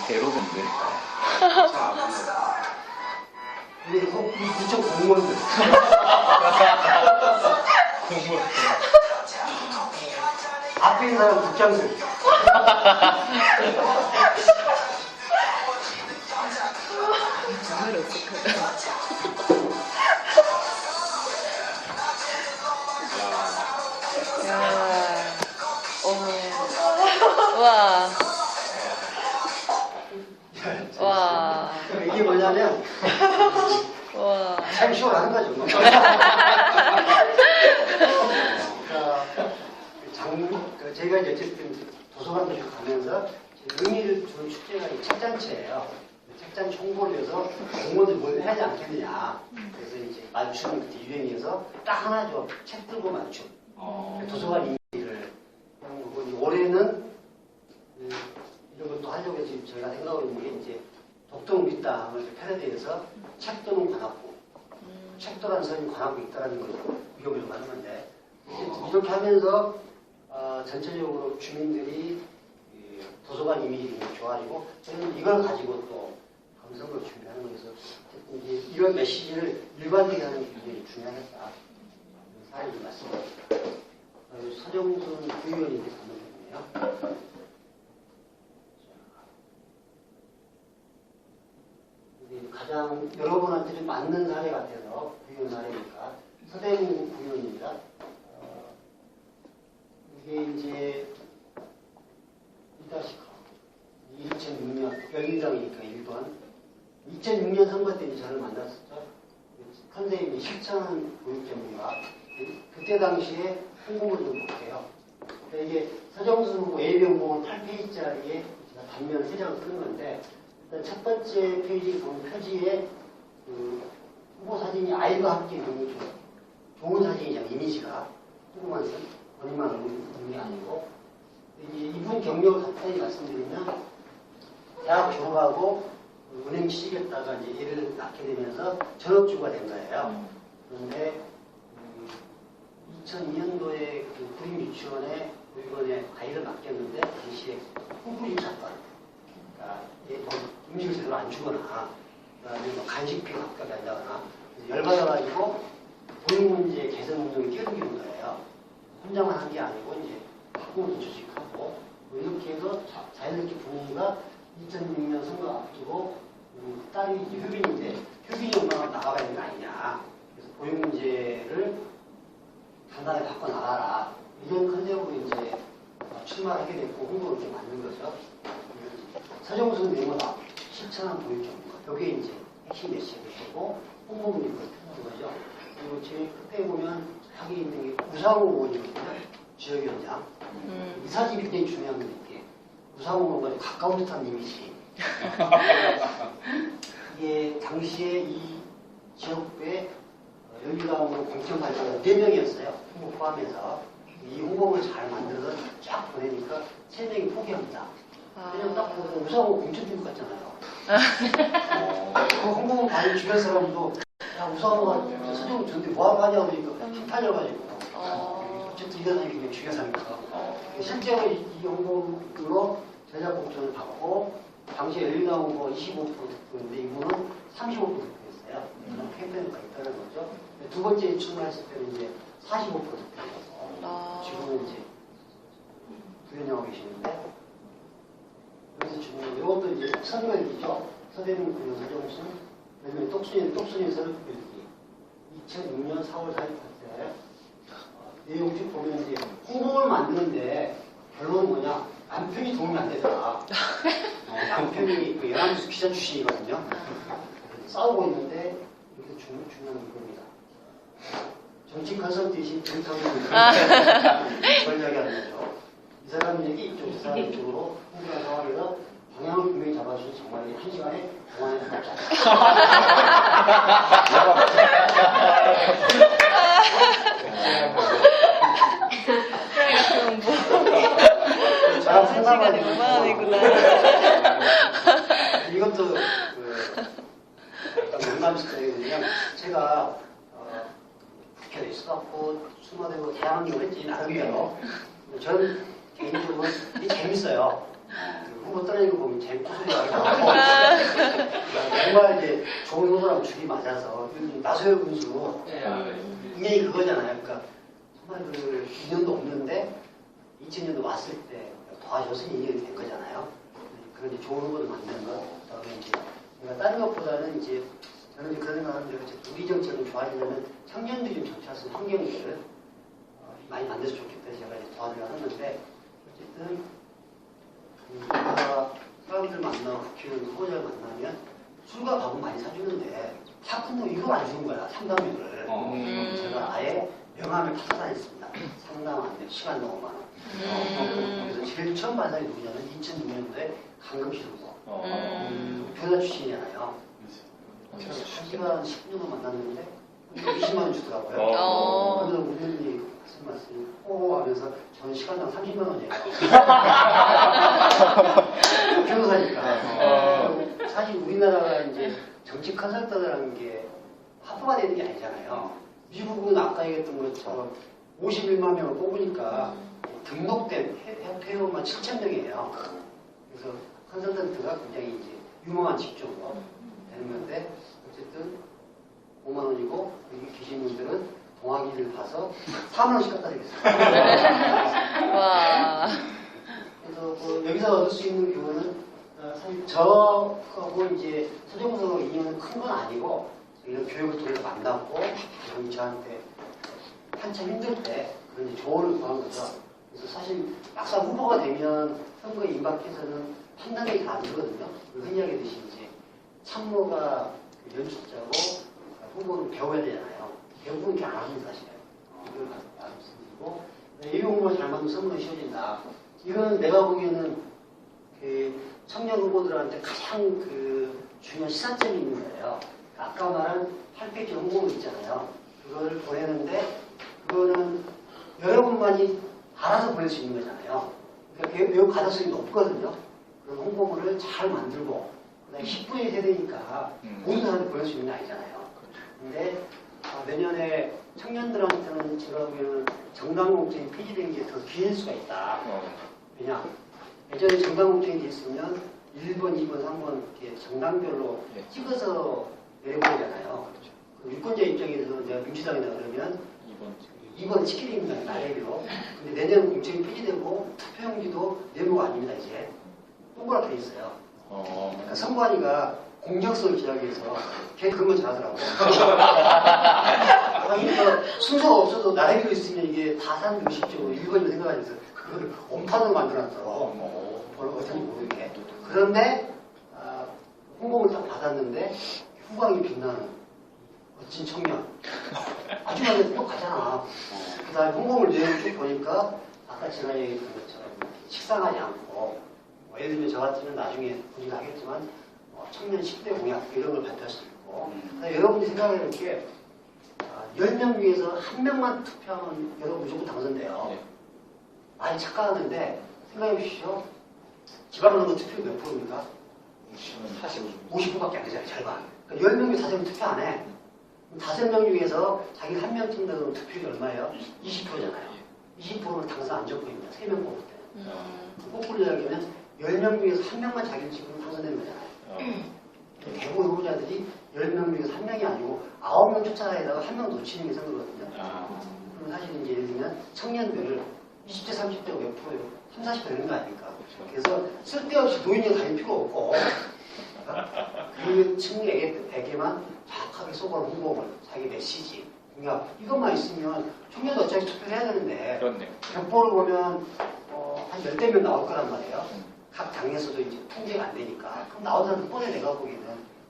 대로인데. 우리 구청 공무원들. 앞에 있는 사람 국장들. 정말 어떡하다. 야, 와, 와, 이게 뭐냐면 와. 참 시원한 거죠. 제가 이제 어쨌든 도서관도 쭉 가면서 의미를 주는 축제가 이 책잔치예요. 책잔치 홍보를 위해서 공무원들 뭘 해야 하지 않겠느냐. 그래서 이제 맞춤 그때 유행해서 딱 하나죠. 책 들고 맞춤. 도서관 이미지를 하는 거고 올해는 이런 것도 하려고 지금 저희가 생각하고 있는 게 이제 독도는 우리 땅을 패러디해서 책도는 관악구, 책도라는 선이 관악구 있다는 걸 위협을 하는 건데 이렇게 하면서 전체적으로 주민들이 도서관 이미지가 좋아지고 저는 이걸 가지고 또 감성을 준비하는 거에서 이제 이런 메시지를 일관되게 하는 게 굉장히 중요하겠다. 사례를 말씀드립니다. 서정순 부의원님께 감독했네요. 가장 여러분한테 좀 맞는 사례 같아서 부의원 사례니까 서대문 부의원입니다. 이게 이제 2006년 열린당이니까 1번 2006년 선거 때 저를 만났었죠. 선생님이 실천 교육 전문가 그때 당시에 홍보를 좀 볼게요. 그러니까 이게 서정순 후보 A병봉은 8페이지짜리에 제가 단면 3장을 쓰는 건데 일단 첫 번째 페이지 보면 표지에 그 후보 사진이 아이와 함께 있는 게 좀 좋은 사진이잖아요. 이미지가 조그만 선 본인만 없는 게 아니고 이분 경력을 간단히 말씀드리면 대학 졸업하고 은행 취직했다가 이제 일을 낳게 되면서 전업주부가 된 거예요. 그런데 2002년도에 그 구림 유치원에 보육원에 아이를 맡겼는데 당시에 후불임 사건, 그러니까 음식을 제대로 안 주거나 그다음에 뭐 간식비 값값이 안 나거나 열받아가지고 보육 문제 개선 운동에 끼어들기는 거예요. 혼자만 한 게 아니고 이제 학부모도 조직하고 뭐 이렇게 해서 자연스럽게 분위기가 2006년 선거 앞두고 딸이 효빈인데 효빈이 엄마가 나가야 되는 거 아니냐. 그래서 보육 문제를 단단하게 바꿔 나가라. 이런 컨셉으로 이제 출마하게 됐고 홍보를 좀 만든 거죠. 서정순 메모다 실천한 보육 전문가. 여기에 이제 핵심 메시지를 쓰고 홍보 문제를 펴는 거죠. 그리고 제일 끝에 보면 여기 있는 게 우상호 의원이거든요. 지역위원장. 이 사진이 굉장히 중요한 게 이게 우상호 의원과 가까운 듯한 이미지. 이게 당시에 이 지역구에 열기당으로 공천 발표가 4명이었어요. 후보 포함해서. 이 홍보를 잘 만들어서 쫙 보내니까 3명이 포기합니다. 그냥 딱 보고 우상호 공천 준것 같잖아요. 그 홍보를 받은 주변 사람도 야 우상호가 서정우 전데 뭐하러 하냐고 그러니까 힘탈려가지고 어쨌든 이런 사람이 굉장히 중요하니까 실제로 이 홍보로 제작 공천을 받고 당시에 열리나 홍보 25%였는데 이분은 35%였어요. 캠페인가 있다는 거죠. 두 번째 출마했을 때는 이제 45%였어요. 지금은 이제 부연하고 계시는데 그래서 지금 이것도 이제 선거일기죠. 서대문 구현 서정순 그다음에 똑순이 서울일기 2006년 4월 4일 때 내용 쭉 보면 이제 홍보를 만드는데 결론은 뭐냐 남편이 도움이 안 되더라. 남편이 그 연합뉴스 기자 출신이거든요. 싸우고 있는데 이렇게 중요한 부분입니다. 정치 컨설팅이 정상적인 전략이 아니죠. 이 사람 얘기 이쪽, 이 사람 이쪽으로 홍보한 상황에서 방향을 분명히 잡아주셔서 정말 1시간에 동안에 저랑 상담하는 5만원이구나. 이것도 약간 농담스러워요. 그냥 제가 국회에 있어갖고 수마되고 대항을 했지 나름대로. 저는 개인적으로 이게 재밌어요. 후보 떨어지는 거 보면 재밌고 소리가 나고 정말 이제 좋은 후보랑 줄이 맞아서 나소영 군수 인연이 그거잖아요. 그러니까 정말 그 인연도 없는데 2000년도 왔을 때 도와줘서 인연이 된 거잖아요. 그런 이제 좋은 후보를 만드는 것. 그다음에 이제 그러니까 다른 것보다는 이제 저는 이제 그런 생각하는데 우리 정책을 좋아지려면 청년들이 좀 정치할 수 있는 환경들을 많이 만들어서 좋겠다 제가 이제 도와드려 하는데 어쨌든 사람들 만나고 국회의원 후보자를 만나면 술과 밥은 많이 사주는데 사건도 이걸 안 주는 거야 상담료를. 제가 아예 명함을 받아다녔습니다. 상담하는데 시간 너무 많아. 그래서 제일 처음 만난 사람이 누구냐면 2006년도에 강금실 후보. 교사 출신이잖아요. 1시간 10분도 만났는데 20만 원 주더라고요. 그래서 우연히 무슨 말씀이 오 하면서 저는 시간당 30만 원이에요. 변호사니까. 사실 우리나라가 이제 정치 컨설턴이라는 게 합법화 되는 게 아니잖아요. 미국은 아까 얘기했던 것처럼 51만 명을 뽑으니까 등록된 회원만 7,000명이에요. 그래서 컨설턴트가 굉장히 이제 유망한 직종으로 되는 건데 어쨌든 5만 원이고 여기 계신 분들은 동학이를 봐서 4만 원씩 갖다 드리겠습니다. 와. 그래서 뭐 여기서 얻을 수 있는 교훈은 사실 저하고 이제 서정서 인연은 큰 건 아니고 이런 교육을 통해서 만났고 그런 저한테 한참 힘들 때 그런 이제 조언을 구한 거죠. 그래서 사실 막상 후보가 되면 선거에 임박해서는 판단이 다 안 되거든요. 흔히 하게듯이 이제 참모가 연출자고 후보는 배워야 되잖아요. 배우는 게 안 하는 사실이에요. 이걸 말씀드리고 이 홍보를 잘 만들면 선거가 쉬워진다. 이건 내가 보기에는 그 청년 후보들한테 가장 그 중요한 시사점이 있는 거예요. 아까 말한 8페이지 홍보물 있잖아요. 그거를 보내는데 그거는 여러분만이 알아서 보낼 수 있는 거잖아요. 그러니까 매우 가능성이 높거든요. 그런 홍보물을 잘 만들고 그다음에 10분의 세대니까 모든 사람이 보낼 수 있는 게 아니잖아요. 근데 내년에 청년들한테는 제가 보기에는 정당 공천이 폐지되는 게 더 기회일 수가 있다. 왜냐? 예전에 정당 공천이 됐으면 1번, 2번, 3번 이렇게 정당별로 찍어서 내려보잖아요. 유권자 입장에서 내가 민주당이다 그러면 2번 찍게 됩니다. 나래로. 근데 내년 공천이 폐지되고 투표용지도 네모가 아닙니다. 이제 동그랗게 있어요. 그러니까 선관위가 공정성을 기하기 위해서 걔 그런 거 잘하더라고요. 그러니까 순서가 없어도 나래비로 있으면 이게 다 사람들이 쉽죠. 1번이라고 생각하면서 그걸 엄판으로 만들어놨더라고. 어떤지 모르게. 그런데 홍보를 딱 받았는데 후광이 빛나는 멋진 청년. 아주 많이 똑같잖아. 그 다음에 홍보물 내용 쭉 보니까 아까 제가 얘기했던 것처럼 식상하지 않고 예를 들면 저 같으면 나중에 본인이 하겠지만 청년 10대 공약 이런 걸 발표할 수 있고 여러분이 생각해볼 게 10명 중에서 1명만 투표하면 여러분 무조건 당선돼요. 네. 많이 착각하는데 생각해 보십시오. 지방선거 투표 몇 프로입니까? 50%밖에 안 되잖아요. 절반. 그러니까 10명 중에 5명 투표 안 해. 5명 중에서 자기 1명 팀들은 투표율이 얼마예요? 20%잖아요. 20%는 당선 안정권입니다. 3명 뽑을 때. 거꾸로 이야기하면 10명 중에서 1명만 자기는 지금 당선되는 거잖아요. 대부분 후보자들이 10명 중에서 1명이 아니고 9명 쫓아다니다가 1명 놓치는 게 선거거든요. 그럼 사실 이제 예를 들면 청년들을 20대, 30대가 몇 프로예요? 30, 40대 되는 거 아닙니까? 그래서 쓸데없이 노인이 다닐 필요 없고 그 층에게만 정확하게 쏘고는 홍보물, 자기 메시지, 공약 이것만 있으면 청년도 어차피 투표를 해야 되는데 그렇네요. 벽보를 보면 한 10대면 나올 거란 말이에요. 각 당에서도 이제 통제가 안 되니까. 그럼 나온 사람들 뻔해 내가 보기에는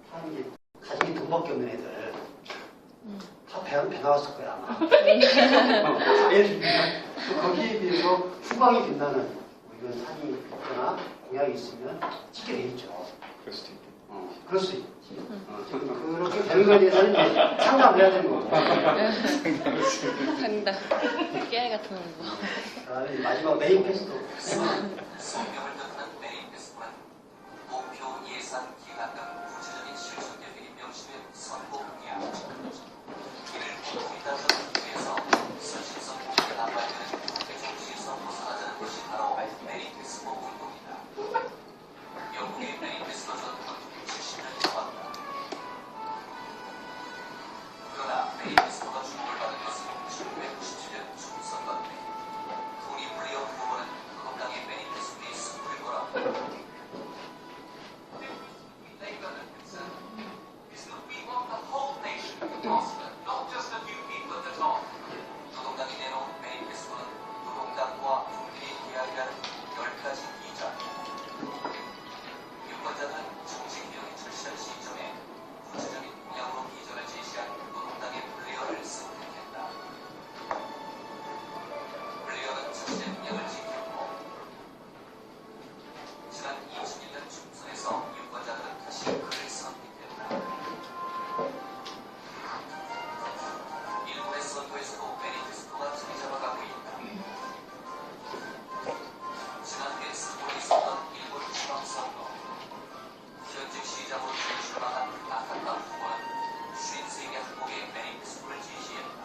다 이제 가족이 돈밖에 없는 애들 다 배 나왔을 거야 아마. 애들 거기에 비해서 후광이 빛나는 뭐 이런 사진이 있거나 공약이 있으면 찍게 돼 있죠. 그럴 수도 있고. 그럴 수 있지. 지금 그렇게 되는 거에 대해서는 이제 상담을 해야 되는 거고. 상담. 깨알 같은 거. 그다음에 마지막 메인 퀘스트. 성명을 뜻하는 메인 퀘스트는 목표, 예산, 기간 등 구체적인 실천 계획이 명시된 선거 공약. 이를 공통이 따르는 위해서 선심성 공약에 남발되는 대중시에서 벗어나자는 것이 바로 메인 퀘스트 운동이다. 영국의 메인 퀘스트 전통은 70년이 넘었다. 그러나 메인 퀘스트가 중벌받은 것은 1997년 총선건 때 토니 블레어 후보는 건강의 매니페스토에 승부를 걸었다. 노동당이 내놓은 매니페스토는 노동당과 국민의 계약이라는 10가지 이전. 유권자들은 정치개혁이 출시한 시점에 구체적인 공약으로 비전을 제시한 노동당의 블레어를 선택했다. 블레어는 자신의 공약을 지켰고 지난 2001년 총선에서 유권자들은 다시 그를 선택했다. 일본의 선거에서도 매니페스토가 자리 잡아가고 있다. 지난해 스포에 있었던 일본 지방선거 현직 시장으로 출마한 나카타 후보는 53개 항목의 매니페스토를 제시했다.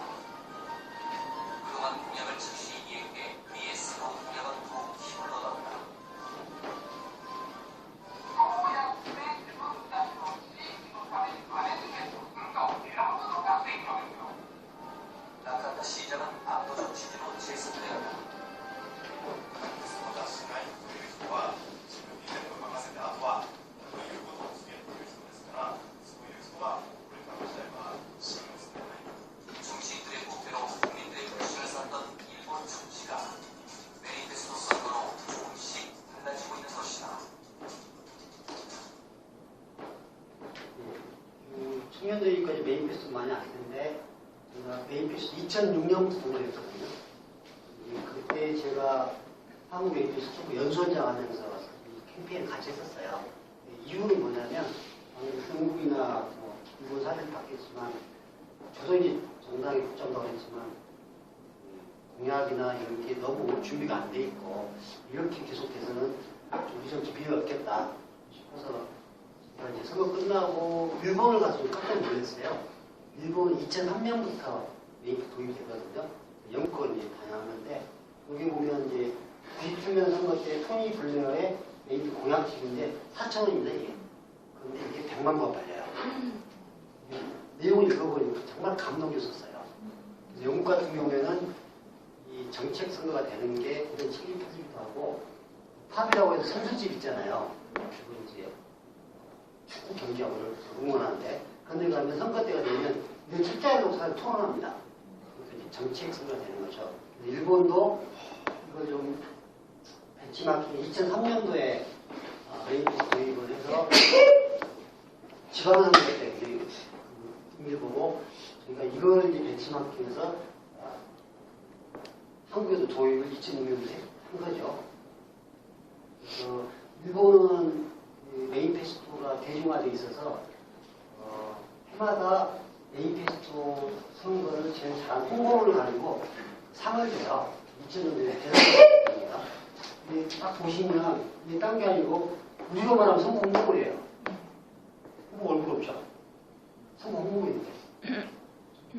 그동안 공약을 즉시 이행해 그의 새로운 공약은 더욱 힘을 얻었다. 나카타 시장은 압도적 지지로 재선되었다. 정치인들의 목표로 국민들의 불신을 샀던 일본 정치가 매니페스토 선거로 조금씩 달라지고 있는 것이다. 청년들까지 메인 퀘스트 많이 안 했는데 제가 메인 퀘스트 2006년부터 동원했거든요. 그때 제가 한국 메인 퀘스트 연수원장 하면서 이 캠페인을 같이 했었어요. 이유는 뭐냐면 한국이나 뭐 일본 사례를 받겠지만 저도 이제 정당에 복장도 했지만 공약이나 이런 게 너무 준비가 안 돼 있고 이렇게 계속해서는 좀 기회가 없겠다 싶어서 제가 이제 선거 끝나고 일본을 가서 좀 깜짝 놀랐어요. 일본은 2003년부터 메이프 도입이 되거든요. 영권 이제 다녀왔는데 여기 보면 이제 97년 선거 때 토니 블레어의 메이프 공약집인데 4,000원입니다 이게. 그런데 이게 100만 번 팔려요. 내용을 읽어보니까 정말 감동이었어요. 영국 같은 경우에는 이 정책 선거가 되는 게 그런 책임지기도 하고 팝이라고 해서 선수집 있잖아요. 그리고 이제 축구 경기하고를 응원하는데 그런데 가면 선거 때가 되면 이제 출자의 녹사를 토론합니다. 그래서 정책 선거가 되는 거죠. 일본도 이걸 좀 벤치마킹 2003년도에 메이플 도입을 해서 지방선거 때 의미를 보고 저희가 이걸 이제 벤치마킹해서 한국에도 도입을 2006년도에 한 거죠. 그래서 일본은 메이페스토가 대중화되어 있어서 해마다 메이페스토 선거를 제일 잘한 홍보를 가지고 상을 줘요. 2000년도에 대상이에요. 근데 딱 보시면 이게 딴 게 아니고 우리가 말하면 선거 홍보물이에요. 홍보 얼굴 없죠. 선거 홍보물인데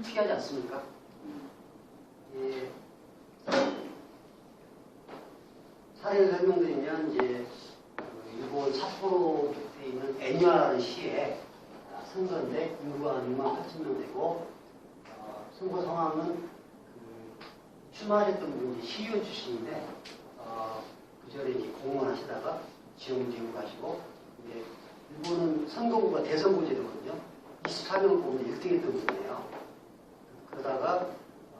특이하지 않습니까? 예. 사례를 설명드리면 이제 일본 삿포로 곁에 있는 애니와라는 시에 선거인데 인구가 6만 8천 명 되고 선거 상황은 출마하셨던 분이 시의원 출신인데 그 전에 이제 공무원 하시다가 지역을 지고 가시고 이제 일본은 선거구가 대선거제도거든요. 24명을 뽑는 1등 했던 분이에요. 그러다가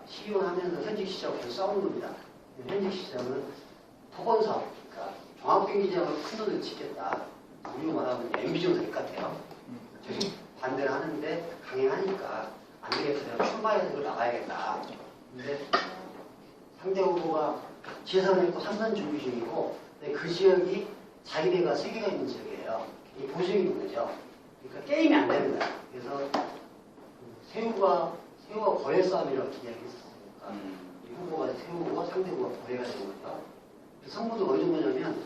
시의원 하면서 현직시장하고 계속 싸우는 겁니다. 현직시장은 토건사업, 그러니까 종합경기장으로 큰 돈을 짓겠다. 우리가 말하면 MB정 될 것 같아요. 저희 반대를 하는데 강행하니까 안 되겠다. 내가 출마해서 그걸 나가야겠다. 근데 상대 후보가 재선을 했고 3선 준비 중이고 그 지역이 자기네가 3개가 있는 지역이에요. 이 보수적인 거죠. 그러니까 게임이 안 되는 거야. 그래서 새우가 거래 싸움이라고 이야기했었으니까 이 후보가 새우고 상대 후보가 거래가 되는 거죠. 성분도 어느 정도냐면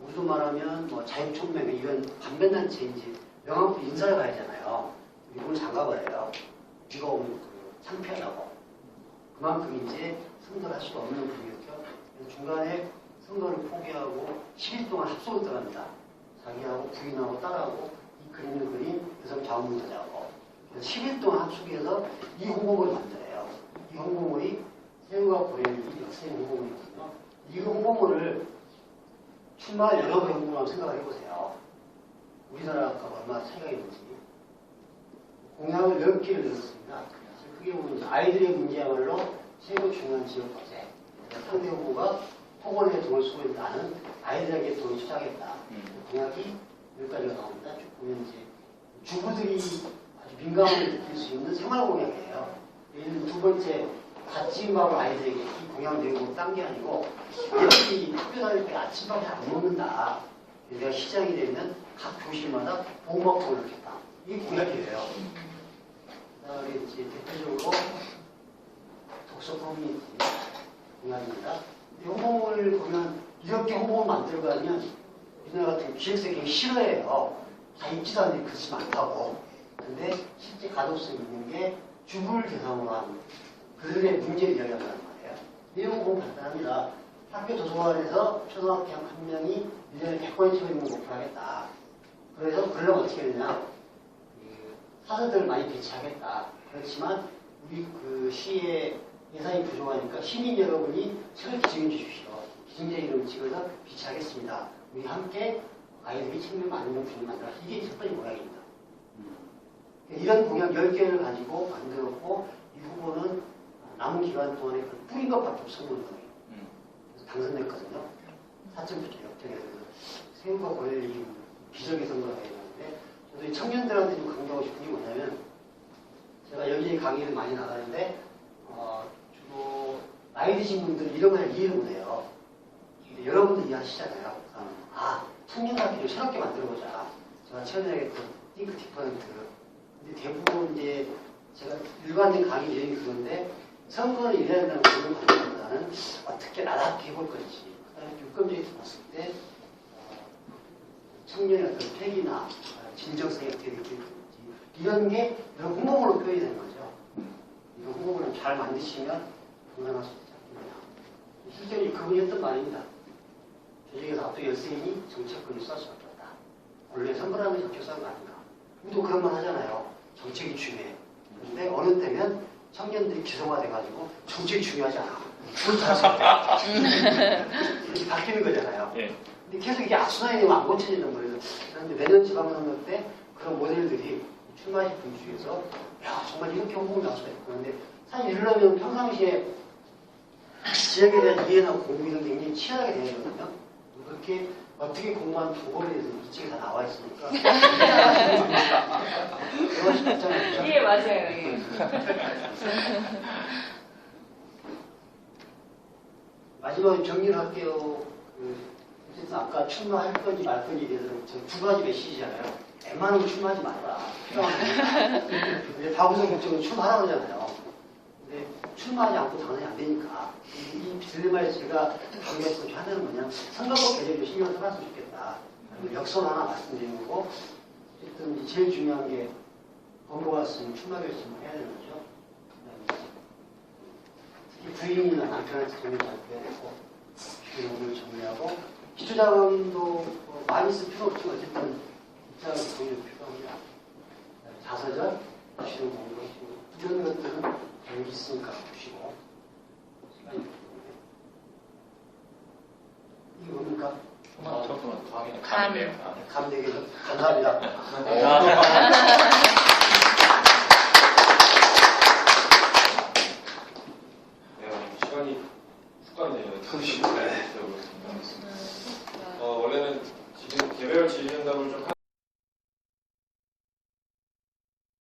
우리도 말하면 뭐 자유총명 이런 반변단체인지 명함도 인사를 가야 하잖아요. 이걸 잠가버려요. 비가 오면 창피하다고. 그만큼 이제 선거를 할 수가 없는 분이었죠. 중간에 선거를 포기하고 10일 동안 합숙을 들어갑니다. 자기하고 부인하고 딸하고 이 그리는 그림 여성 자원봉사자하고 10일 동안 합숙해서 이 홍보물을 만들어요. 이 홍보물이 새우가 보여주는 역사의 홍보물이거든요. 이 홍보물을 출마를 여러 번 홍보라고 생각을 해보세요. 우리나라가 얼마나 차이가 있는지. 공약을 10개를 내었습니다. 크게 보면 아이들의 문제야말로 최고 중요한 지역 과제. 상대 후보가 토건에 돈을 쓰고 있는 나는 아이들에게 돈을 투자하겠다. 공약이 10가지가 나옵니다. 쭉 보면 이제 주부들이 아주 민감함을 느낄 수 있는 생활 공약이에요. 예를 들면 두 번째, 아침밥을 아이들에게 이 공약 내용으로 딴 게 아니고 애들이 학교 다닐 때 아침밥을 안 먹는다. 내가 시장이 되면 각 교실마다 보호막통을 넣겠다. 이게 공약이에요. 그다음에 이제 대표적으로 독서 커뮤니티 공약입니다. 홍보를 보면 이렇게 홍보를 만들고 하면 우리나라 같은 기획세력이 싫어해요. 다 읽지도 않는 글씨 많다고. 근데 실제 가독성 있는 게 주부를 대상으로 하는 그들의 문제를 이야기한단 말이에요. 내용 보면 간단합니다. 학교 도서관에서 초등학교 한 명이 1년에 100권의 책을 읽는 걸 목표하겠다. 그래서 그러려면 어떻게 되냐. 사서들을 많이 배치하겠다. 그렇지만 우리 그 시의 예산이 부족하니까 시민 여러분이 책을 기증해 주십시오. 기증자 이름을 찍어서 비치하겠습니다. 우리 함께 아이들이 책을 많이 읽는 분을 만들어. 이게 첫 번째 공약입니다. 이런 공약 10개를 가지고 만들었고 이 후보는 남은 기간 동안에 뿌린 것밖에 없었는 거예요. 그래서 당선됐거든요. 4.9점 역전에서 새우가 걸린 기적의 선거가 되는데 저도 이 청년들한테 좀 강조하고 싶은 게 뭐냐면 제가 여기 강의를 많이 나가는데 주로 나이 드신 분들 이런 걸 이해를 못해요. 근데 여러분들 이해하시잖아요. 청년학교를 새롭게 만들어보자. 제가 최근에 그 띵크 디퍼런트 근데 대부분 이제 제가 일반적인 강의 내용이 그건데 선거를 이래야 된다는 그런 관점보다는 어떻게 나답게 해볼 건지 그다음에 유권자에서 봤을 때 청년의 어떤 팩이나 진정성이 어떻게 느낄 건지 이런 게 이런 홍보물로 표현이 되는 거죠. 이런 홍보물을 잘 만드시면 동남할 수 있지 않겠냐. 실제로 그분이 했던 말입니다. 조직에서 앞도 열세인이 정책권을 쏠 수밖에 없다. 원래 선거라는 게 정책 싸움 아닌가. 우리도 그런 말 하잖아요. 정책이 중요해. 그런데 어느 때면 청년들이 기성화돼가지고 정책이 중요하지 않아. 그걸 다 이렇게 바뀌는 거잖아요. 예. 근데 계속 이게 악순환이 되면 안 고쳐지는 거예요. 그런데 매년 지방선거 때 그런 모델들이 출마하신 분 중에서 야 정말 이렇게 홍보를 나올 수가 있고 그런데 사실 이러려면 평상시에 지역에 대한 이해나 공부 이런 게 굉장히 치열하게 돼야 되거든요. 그렇게 어떻게 공부한 방법에 대해서 이 책에 다 나와 있으니까 그것이 맞잖아요. 예, 맞아요. 예. 마지막에 정리를 할게요. 어쨌든 아까 출마할 건지 말 건지에 대해서 두 가지 메시지잖아요. 웬만하면 출마하지 말아라. 근데 다부성 국정은 출마하라고 그러잖아요. 근데 출마하지 않고 당선이 안 되니까 이 딜레마에 제가 강의했던 하나는 뭐냐면 선거법 개정에 신경 써봤으면 좋겠다. 그리고 역선 하나 말씀드리는 거고 어쨌든 제일 중요한 게 법무가 쓰는 출마 결심을 해야 되는 거죠. 특히 부인이나 남편한테 돈을 잘 줘야 되고 주민을 정리하고 기초자금도 많이 쓸 필요 없지만 어쨌든 기초자금 돈이 필요합니다. 자서전, 주시는 공부 이런 것들은 여기 있으니까 보시고 이게 뭡니까? 감이네요. 감되게 감사합니다. 시간이 훅 가네요. 원래는 지금 개별 지휘응답을 좀